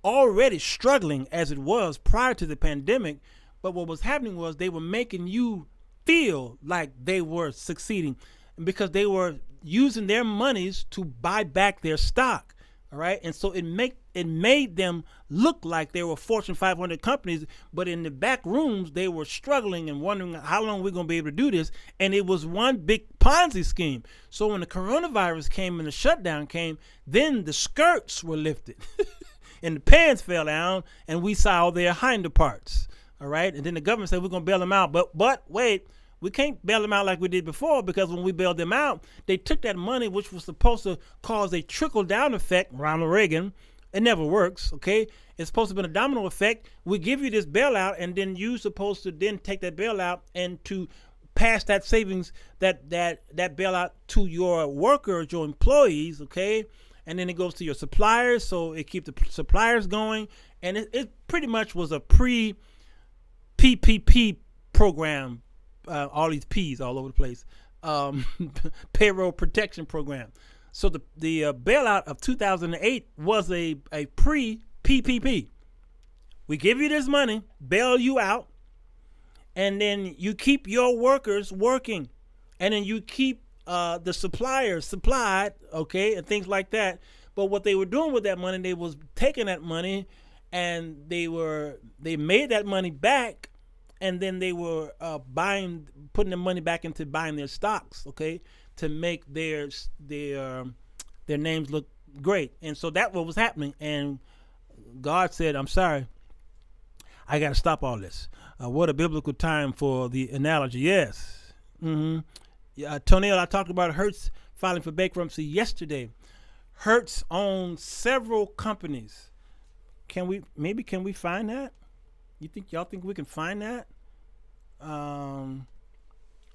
Speaker 1: already struggling as it was prior to the pandemic. But what was happening was they were making you feel like they were succeeding because they were using their monies to buy back their stock. All right. And so it made them look like they were Fortune 500 companies, but in the back rooms, they were struggling and wondering how long we're going to be able to do this. And it was one big Ponzi scheme. So when the coronavirus came and the shutdown came, then the skirts were lifted and the pants fell down and we saw their hinder parts. All right. And then the government said, we're going to bail them out. But wait, we can't bail them out like we did before, because when we bailed them out, they took that money, which was supposed to cause a trickle-down effect. Ronald Reagan, it never works, okay? It's supposed to be a domino effect. We give you this bailout, and then you're supposed to then take that bailout and to pass that savings, that bailout to your workers, your employees, okay? And then it goes to your suppliers, so it keeps the suppliers going. And it pretty much was a pre-PPP program. All these P's all over the place, payroll protection program. So the bailout of 2008 was a pre-PPP. We give you this money, bail you out, and then you keep your workers working, and then you keep the suppliers supplied, okay, and things like that. But what they were doing with that money, they was taking that money, and they made that money back. And then they were putting the money back into buying their stocks, okay, to make their names look great. And so that's what was happening. And God said, I'm sorry, I got to stop all this. What a biblical time for the analogy. Yes. Mm-hmm. Yeah, Tonell, I talked about Hertz filing for bankruptcy yesterday. Hertz owns several companies. Can we find that? Y'all think we can find that?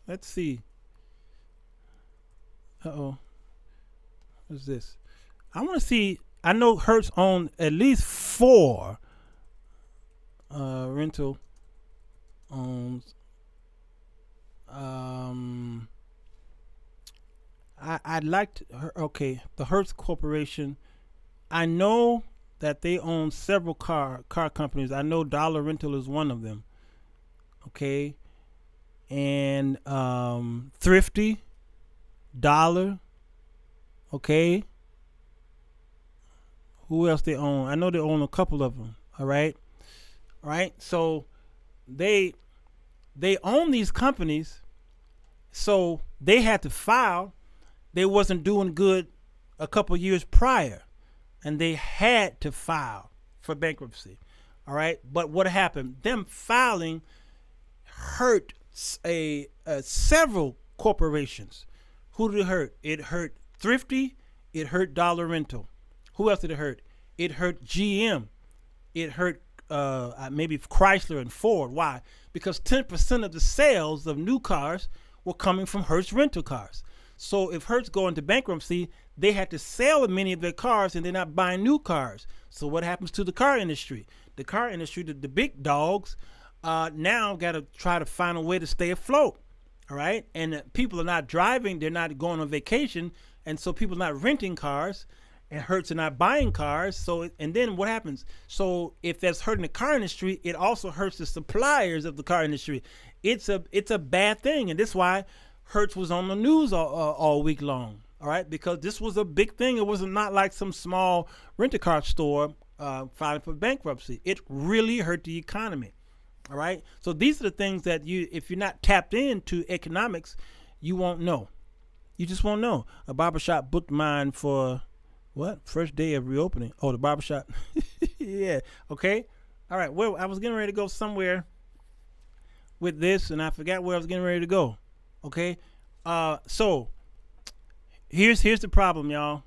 Speaker 1: Let's see. What's this? I want to see. I know Hertz owned at least 4 rental owns. I'd like to. Okay, the Hertz Corporation. I know that they own several car companies. I know Dollar Rental is one of them. Okay. And Thrifty, Dollar. Okay. Who else they own? I know they own a couple of them. All right. All right. So they own these companies. So they had to file. They wasn't doing good a couple years prior. And they had to file for bankruptcy, all right? But what happened? Them filing hurt several corporations. Who did it hurt? It hurt Thrifty. It hurt Dollar Rental. Who else did it hurt? It hurt GM. It hurt maybe Chrysler and Ford. Why? Because 10% of the sales of new cars were coming from Hertz rental cars. So if Hertz go into bankruptcy, they had to sell many of their cars and they're not buying new cars. So what happens to the car industry? The car industry, the big dogs, now got to try to find a way to stay afloat. All right. And people are not driving. They're not going on vacation. And so people are not renting cars, and Hertz are not buying cars. So, and then what happens? So if that's hurting the car industry, it also hurts the suppliers of the car industry. It's a bad thing. And this is why Hertz was on the news all week long, all right, because this was a big thing. It was not like some small rent-a-car store filing for bankruptcy. It really hurt the economy, all right? So these are the things that if you're not tapped into economics, you won't know. You just won't know. A barbershop booked mine for, what, first day of reopening. Oh, the barbershop. Yeah, okay. All right, well, I was getting ready to go somewhere with this, and I forgot where I was getting ready to go. Okay, so here's the problem, y'all.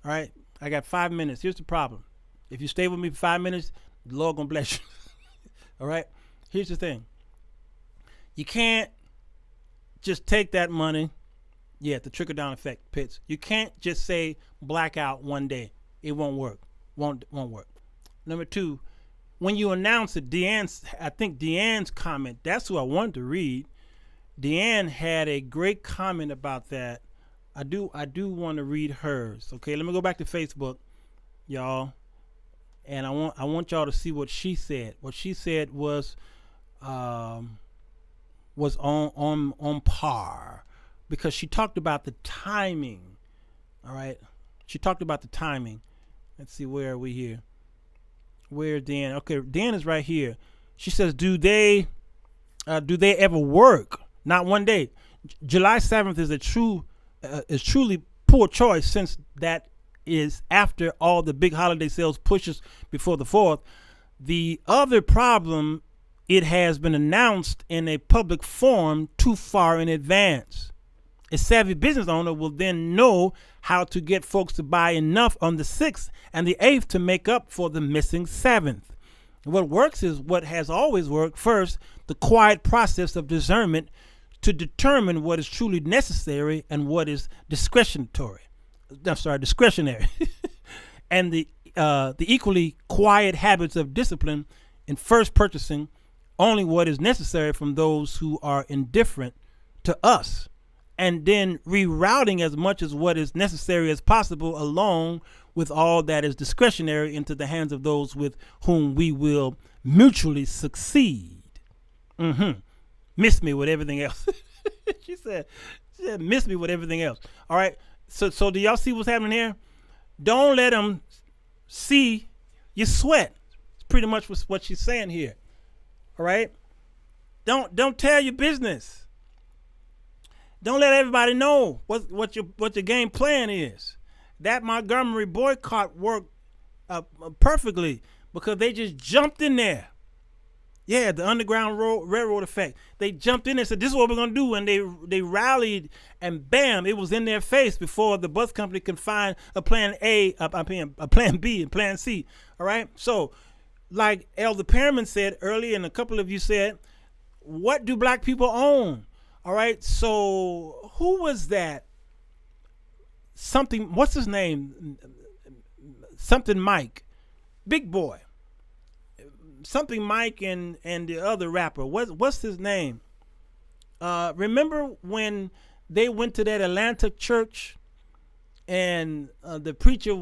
Speaker 1: All right, I got 5 minutes. Here's the problem. If you stay with me for 5 minutes, the Lord gonna bless you. All right, here's the thing. You can't just take that money. Yeah, the trickle down effect, Pitts. You can't just say blackout one day. It won't work. Won't work. Number 2, when you announce it, Deanne's comment. That's who I wanted to read. Deanne had a great comment about that I do want to read hers. Okay, let me go back to Facebook, y'all, and I want y'all to see what she said. What she said was on par, because she talked about the timing. All right, she talked about the timing. Let's see, where are we here? Where's Dan? Okay, Dan is right here. She says, do they ever work? Not one day. July 7th is truly poor choice, since that is after all the big holiday sales pushes before the 4th. The other problem, it has been announced in a public forum too far in advance. A savvy business owner will then know how to get folks to buy enough on the 6th and the 8th to make up for the missing 7th. What works is what has always worked. First, the quiet process of discernment to determine what is truly necessary and what is discretionary. And the equally quiet habits of discipline in first purchasing only what is necessary from those who are indifferent to us, and then rerouting as much as what is necessary as possible, along with all that is discretionary, into the hands of those with whom we will mutually succeed. Miss me with everything else. she said, miss me with everything else. All right. So do y'all see what's happening here? Don't let them see you sweat. It's pretty much what she's saying here. All right. Don't tell your business. Don't let everybody know what your game plan is. That Montgomery boycott worked perfectly, because they just jumped in there. Yeah, the Underground Railroad effect. They jumped in there and said, this is what we're going to do. And they rallied, and bam, it was in their face before the bus company could find a plan A, a plan B, and plan C. All right? So, like Elder Perriman said earlier, and a couple of you said, what do black people own? All right? So, who was that? What's his name? Something Mike. Big Boy. Something Mike and the other rapper. What's his name? Remember when they went to that Atlanta church, and the preacher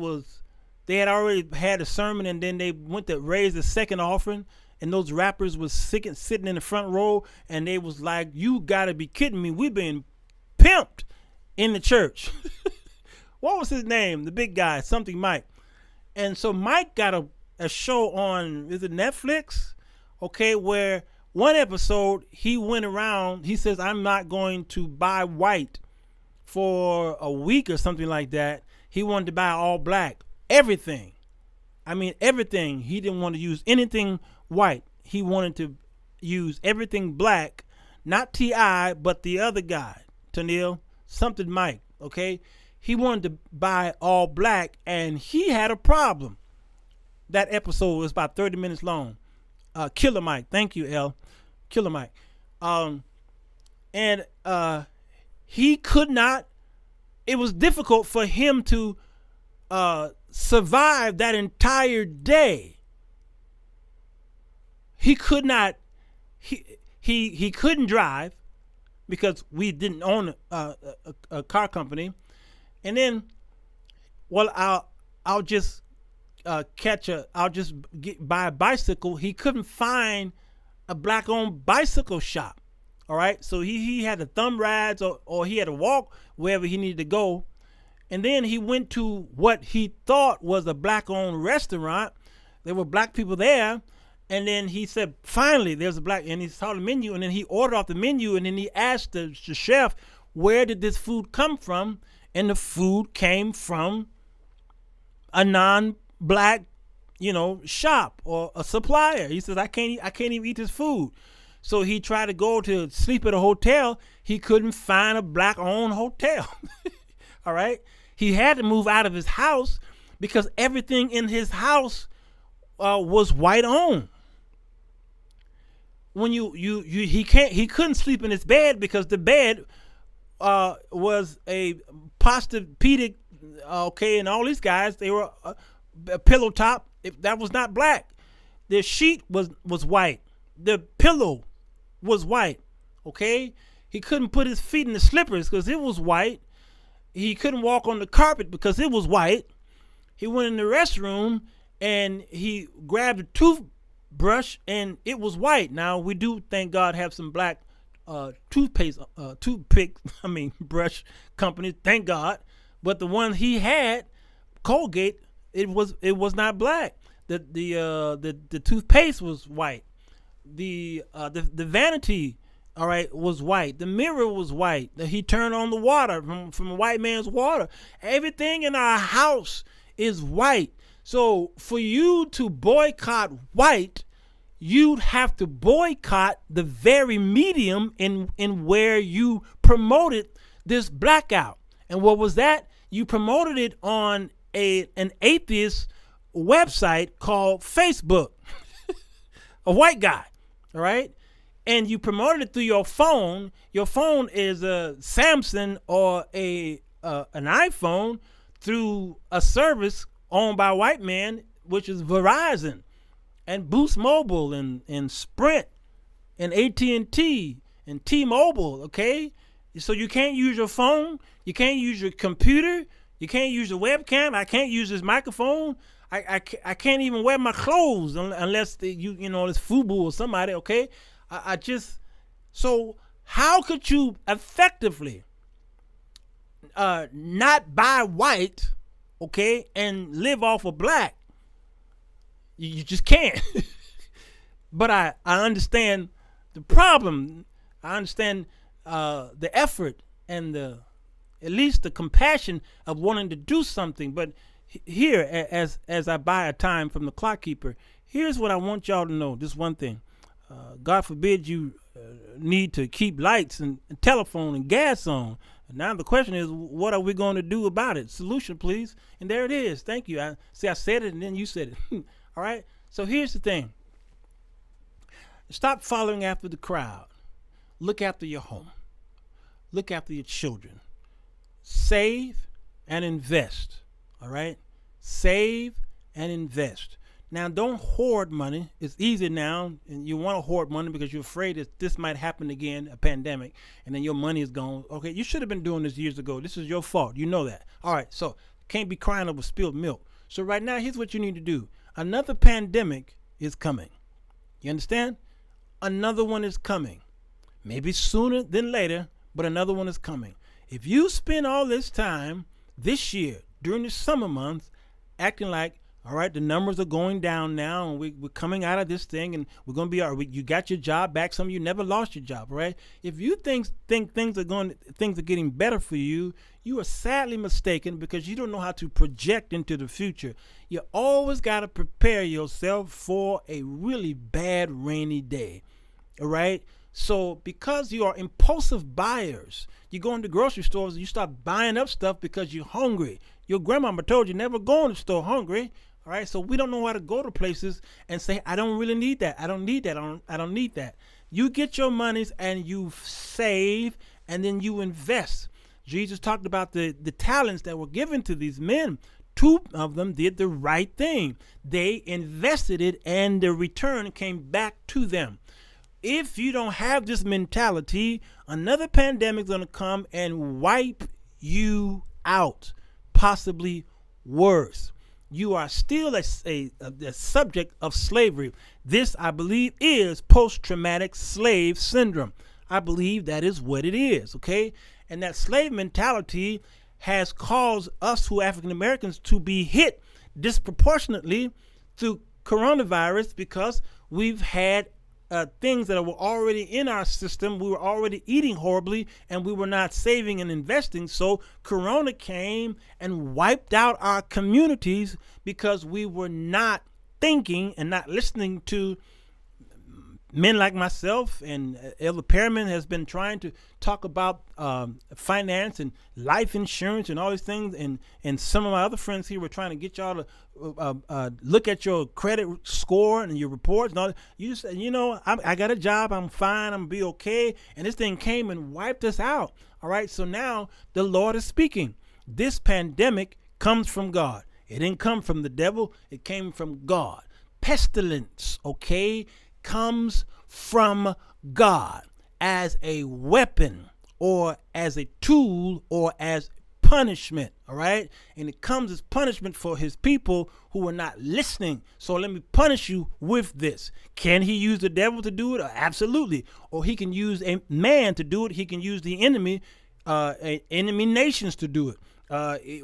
Speaker 1: they had already had a sermon, and then they went to raise the second offering, and those rappers was sitting in the front row, and they was like, you gotta be kidding me, we've been pimped in the church. What was his name? The big guy, something Mike. And so Mike got a show on, is it Netflix? Okay, where one episode he went around, he says, I'm not going to buy white for a week or something like that. He wanted to buy all black. Everything. I mean, everything. He didn't want to use anything white. He wanted to use everything black. Not T.I., but the other guy, Tennille, something Mike, okay? He wanted to buy all black, and he had a problem. That episode was about 30 minutes long. Killer Mike. Thank you, L. Killer Mike. And he could not, it was difficult for him to survive that entire day. He could not, he couldn't drive, because we didn't own a car company. And then, well, I'll just buy a bicycle. He couldn't find a black-owned bicycle shop. All right, so he had to thumb rides, or he had to walk wherever he needed to go. And then he went to what he thought was a black-owned restaurant. There were black people there. And then he said, finally, there's a black, and he saw the menu, and then he ordered off the menu, and then he asked the chef, where did this food come from? And the food came from a non-black, shop or a supplier. He says, I can't even eat this food. So he tried to go to sleep at a hotel. He couldn't find a black-owned hotel. All right. He had to move out of his house because everything in his house was white-owned. When he couldn't sleep in his bed because the bed was a Posturepedic, okay, and all these guys, they were a pillow top. That was not black. The sheet was white. The pillow was white, okay? He couldn't put his feet in the slippers because it was white. he couldn't walk on the carpet because it was white. He went in the restroom and he grabbed a toothbrush and it was white. Now we do, thank God, have some black brush companies, thank God. But the one he had, Colgate, it was not black. The toothpaste was white. The vanity, all right, was white. The mirror was white. He turned on the water from a white man's water. Everything in our house is white. So for you to boycott white, you'd have to boycott the very medium in where you promoted this blackout. And what was that? You promoted it on an atheist website called Facebook. A white guy, all right? And you promoted it through your phone. Your phone is a Samsung or an iPhone through a service owned by a white man, which is Verizon and Boost Mobile and Sprint and AT&T and T-Mobile, okay? So you can't use your phone. You can't use your computer. You can't use your webcam. I can't use this microphone. I can't even wear my clothes unless it's FUBU or somebody, okay? So how could you effectively not buy white, okay, and live off of black? You just can't. But I understand the problem. I understand the effort and at least the compassion of wanting to do something. But here, as I buy a time from the clock keeper, here's what I want y'all to know. This one thing. God forbid you need to keep lights and telephone and gas on. Now the question is, what are we going to do about it? Solution, please. And there it is. Thank you. I said it and then you said it. All right. So here's the thing. Stop following after the crowd. Look after your home. Look after your children. Save and invest. All right? Save and invest. Now, don't hoard money. It's easy now, and you want to hoard money because you're afraid that this might happen again, a pandemic, and then your money is gone. Okay, you should have been doing this years ago. This is your fault. You know that. All right, so can't be crying over spilled milk. So right now, here's what you need to do. Another pandemic is coming. You understand? Another one is coming. Maybe sooner than later, but another one is coming. If you spend all this time this year during the summer months acting like, all right, the numbers are going down now, and we're coming out of this thing, and we're going to be all right. You got your job back. Some of you never lost your job, right? If you think things are getting better for you, you are sadly mistaken because you don't know how to project into the future. You always got to prepare yourself for a really bad rainy day, all right? So because you are impulsive buyers, you go into grocery stores and you start buying up stuff because you're hungry. Your grandmama told you never go in the store hungry. All right, so we don't know how to go to places and say, I don't really need that. I don't need that. I don't need that. You get your monies and you save and then you invest. Jesus talked about the talents that were given to these men. 2 of them did the right thing. They invested it and the return came back to them. If you don't have this mentality, another pandemic is going to come and wipe you out, possibly worse. You are still a subject of slavery. This, I believe, is post-traumatic slave syndrome. I believe that is what it is, okay? And that slave mentality has caused us who African Americans to be hit disproportionately through coronavirus because we've had things that were already in our system. We were already eating horribly and we were not saving and investing. So Corona came and wiped out our communities because we were not thinking and not listening to men like myself, and Elder Perriman has been trying to talk about finance and life insurance and all these things, and some of my other friends here were trying to get y'all to look at your credit score and your reports and all that. You just, I got a job, I'm fine, I'm gonna be okay, and this thing came and wiped us out. All right, so now the Lord is speaking. This pandemic comes from God. It didn't come from the devil, it came from God. Pestilence, okay, comes from God as a weapon or as a tool or as punishment, all right? And it comes as punishment for his people who are not listening. So let me punish you with this. Can he use the devil to do it? Absolutely. Or he can use a man to do it. He can use the enemy nations to do it.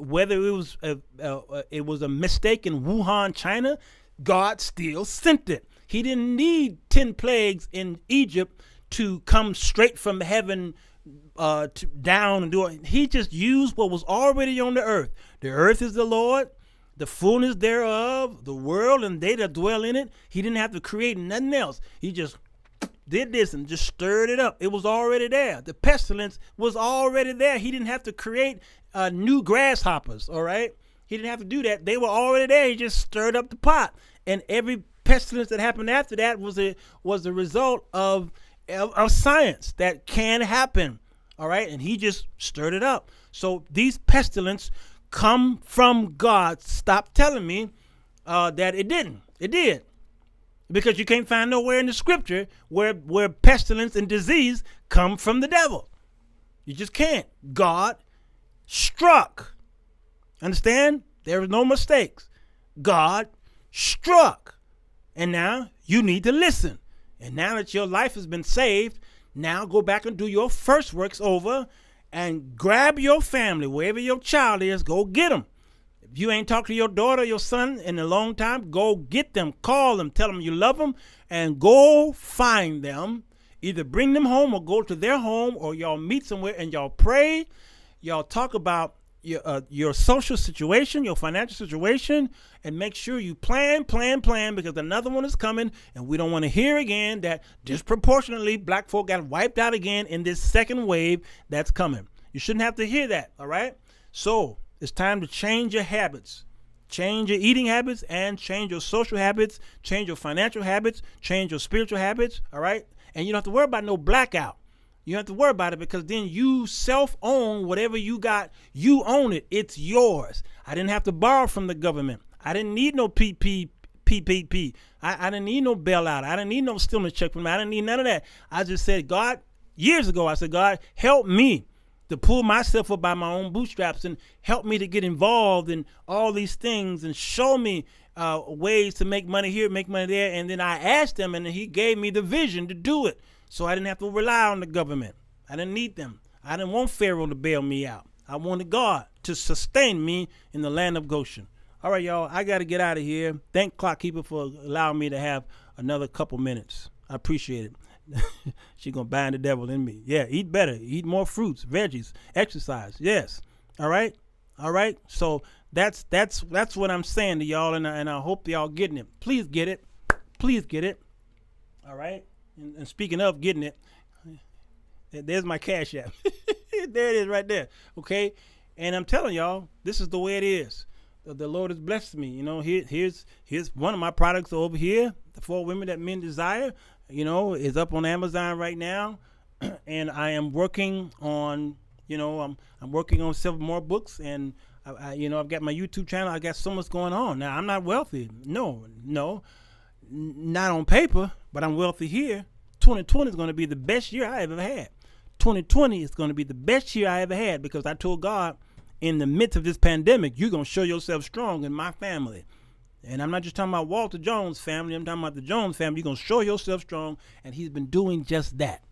Speaker 1: Whether it was a mistake in Wuhan, China, God still sent it. He didn't need 10 plagues in Egypt to come straight from heaven down and do it. He just used what was already on the earth. The earth is the Lord, the fullness thereof, the world and they that dwell in it. He didn't have to create nothing else. He just did this and just stirred it up. It was already there. The pestilence was already there. He didn't have to create new grasshoppers, all right? He didn't have to do that. They were already there. He just stirred up the pot. And every pestilence that happened after that was the result of science that can happen, all right? And he just stirred it up. So these pestilence come from God. Stop telling me that it didn't. It did. Because you can't find nowhere in the scripture where pestilence and disease come from the devil. You just can't. God struck. Understand? There is no mistakes. God struck. And now you need to listen. And now that your life has been saved, now go back and do your first works over and grab your family, wherever your child is, go get them. If you ain't talked to your daughter or your son in a long time, go get them, call them, tell them you love them, and go find them. Either bring them home or go to their home, or y'all meet somewhere and y'all pray. Y'all talk about your social situation, your financial situation, and make sure you plan, because another one is coming, and we don't want to hear again that disproportionately black folk got wiped out again in this second wave that's coming. You shouldn't have to hear that, all right? So it's time to change your habits. Change your eating habits and change your social habits, change your financial habits, change your spiritual habits, all right? And you don't have to worry about no blackout. You don't have to worry about it, because then you self-own whatever you got. You own it. It's yours. I didn't have to borrow from the government. I didn't need no PPP. I didn't need no bailout. I didn't need no stimulus check from me. I didn't need none of that. I just said, God, years ago, I said, God, help me to pull myself up by my own bootstraps and help me to get involved in all these things and show me ways to make money here, make money there. And then I asked him, and he gave me the vision to do it. So I didn't have to rely on the government. I didn't need them. I didn't want Pharaoh to bail me out. I wanted God to sustain me in the land of Goshen. All right, y'all, I got to get out of here. Thank Clockkeeper for allowing me to have another couple minutes. I appreciate it. She going to bind the devil in me. Yeah, eat better. Eat more fruits, veggies, exercise. Yes. All right. All right. So that's what I'm saying to y'all, and I hope y'all getting it. Please get it. Please get it. All right. And speaking of getting it, there's my Cash App. There it is right there. Okay. And I'm telling y'all, this is the way it is. The Lord has blessed me. You know, here's one of my products over here. The 4 Women That Men Desire, you know, is up on Amazon right now. And I am working on, you know, I'm working on several more books, and I've got my YouTube channel. I got so much going on. Now, I'm not wealthy. No, not on paper, but I'm wealthy here. 2020 is going to be the best year I ever had. 2020 is going to be the best year I ever had, because I told God, in the midst of this pandemic, you're going to show yourself strong in my family. And I'm not just talking about Walter Jones' family. I'm talking about the Jones family. You're going to show yourself strong, and he's been doing just that.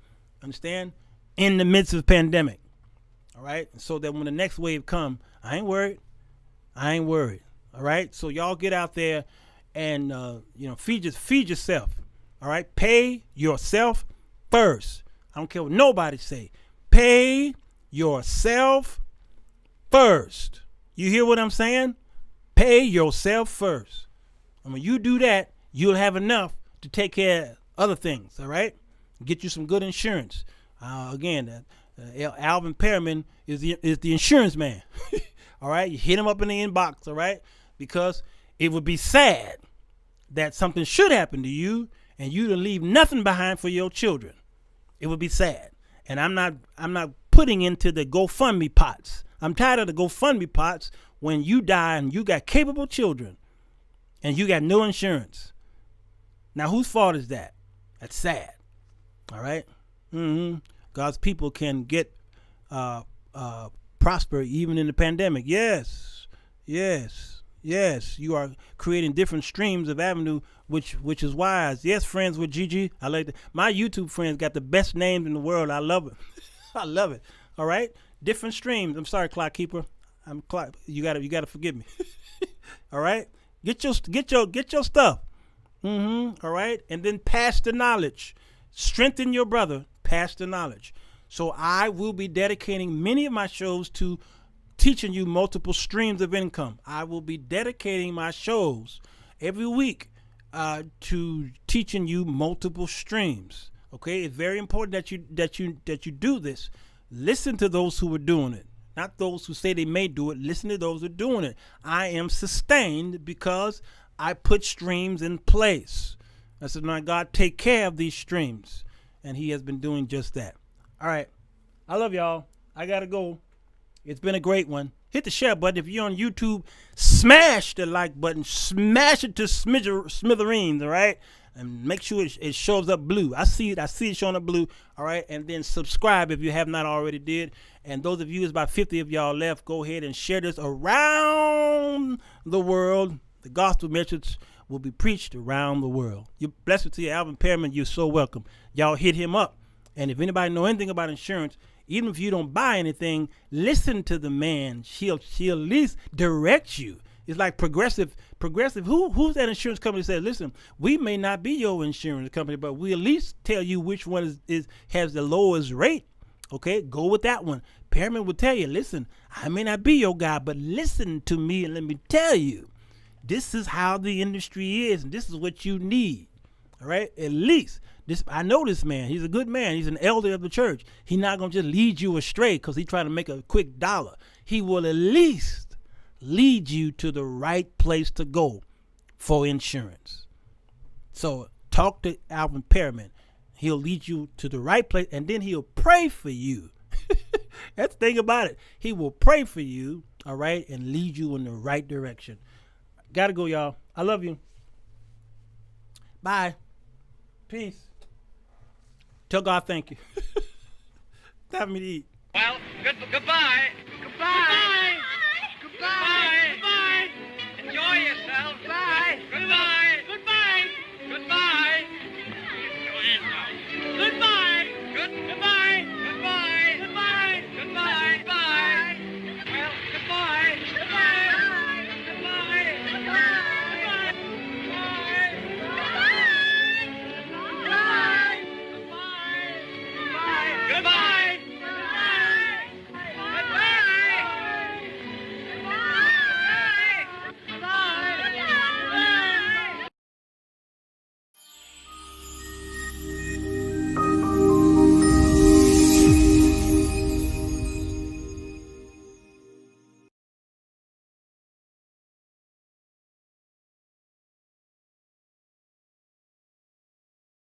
Speaker 1: Understand? In the midst of the pandemic. All right? So that when the next wave come, I ain't worried. All right? So y'all get out there and feed yourself. All right? Pay yourself first. I don't care what nobody say. Pay yourself first. You hear what I'm saying? Pay yourself first. And when you do that, you'll have enough to take care of other things. All right? Get you some good insurance. Alvin Perriman is the insurance man. All right? You hit him up in the inbox. All right? Because it would be sad that something should happen to you and you to leave nothing behind for your children. It would be sad. And I'm not putting into the GoFundMe pots. I'm tired of the GoFundMe pots when you die and you got capable children and you got no insurance. Now, whose fault is that? That's sad. All right? God's people can get prosper even in the pandemic. Yes, yes, yes. You are creating different streams of avenue, which is wise. Yes, friends with Gigi. I like that. My YouTube friends got the best names in the world. I love it. I love it. All right, different streams. I'm sorry, Clock Keeper. I'm Clock. You gotta forgive me. All right, get your stuff. All right, and then pass the knowledge. Strengthen your brother. Pass the knowledge. So I will be dedicating many of my shows to teaching you multiple streams of income. I will be dedicating my shows every week to teaching you multiple streams. Okay, it's very important that you do this. Listen to those who are doing it, not those who say they may do it. Listen to those who are doing it. I am sustained because I put streams in place. I said, my God, take care of these streams, and He has been doing just that. All right. I love y'all. I got to go. It's been a great one. Hit the share button. If you're on YouTube, smash the like button. Smash it to smithereens, all right? And make sure it shows up blue. I see it showing up blue, all right? And then subscribe if you have not already did. And those of you, there's about 50 of y'all left, go ahead and share this around the world. The gospel message will be preached around the world. You're blessed to you, Alvin Perriman. You're so welcome. Y'all hit him up. And if anybody know anything about insurance, even if you don't buy anything, listen to the man. She'll at least direct you. It's like Progressive. Who's that insurance company that says, listen, we may not be your insurance company, but we at least tell you which one has the lowest rate. Okay, go with that one. Perriman will tell you, listen, I may not be your guy, but listen to me and let me tell you, this is how the industry is, and this is what you need. All right, at least. I know this man. He's a good man. He's an elder of the church. He's not going to just lead you astray because he's trying to make a quick dollar. He will at least lead you to the right place to go for insurance. So talk to Alvin Perriman. He'll lead you to the right place, and then he'll pray for you. That's the thing about it. He will pray for you, all right, and lead you in the right direction. Got to go, y'all. I love you. Bye. Peace. Tell God thank you. Time me to eat.
Speaker 9: Well, goodbye. Goodbye. Goodbye. Goodbye. Goodbye. Enjoy yourself. Bye. Goodbye.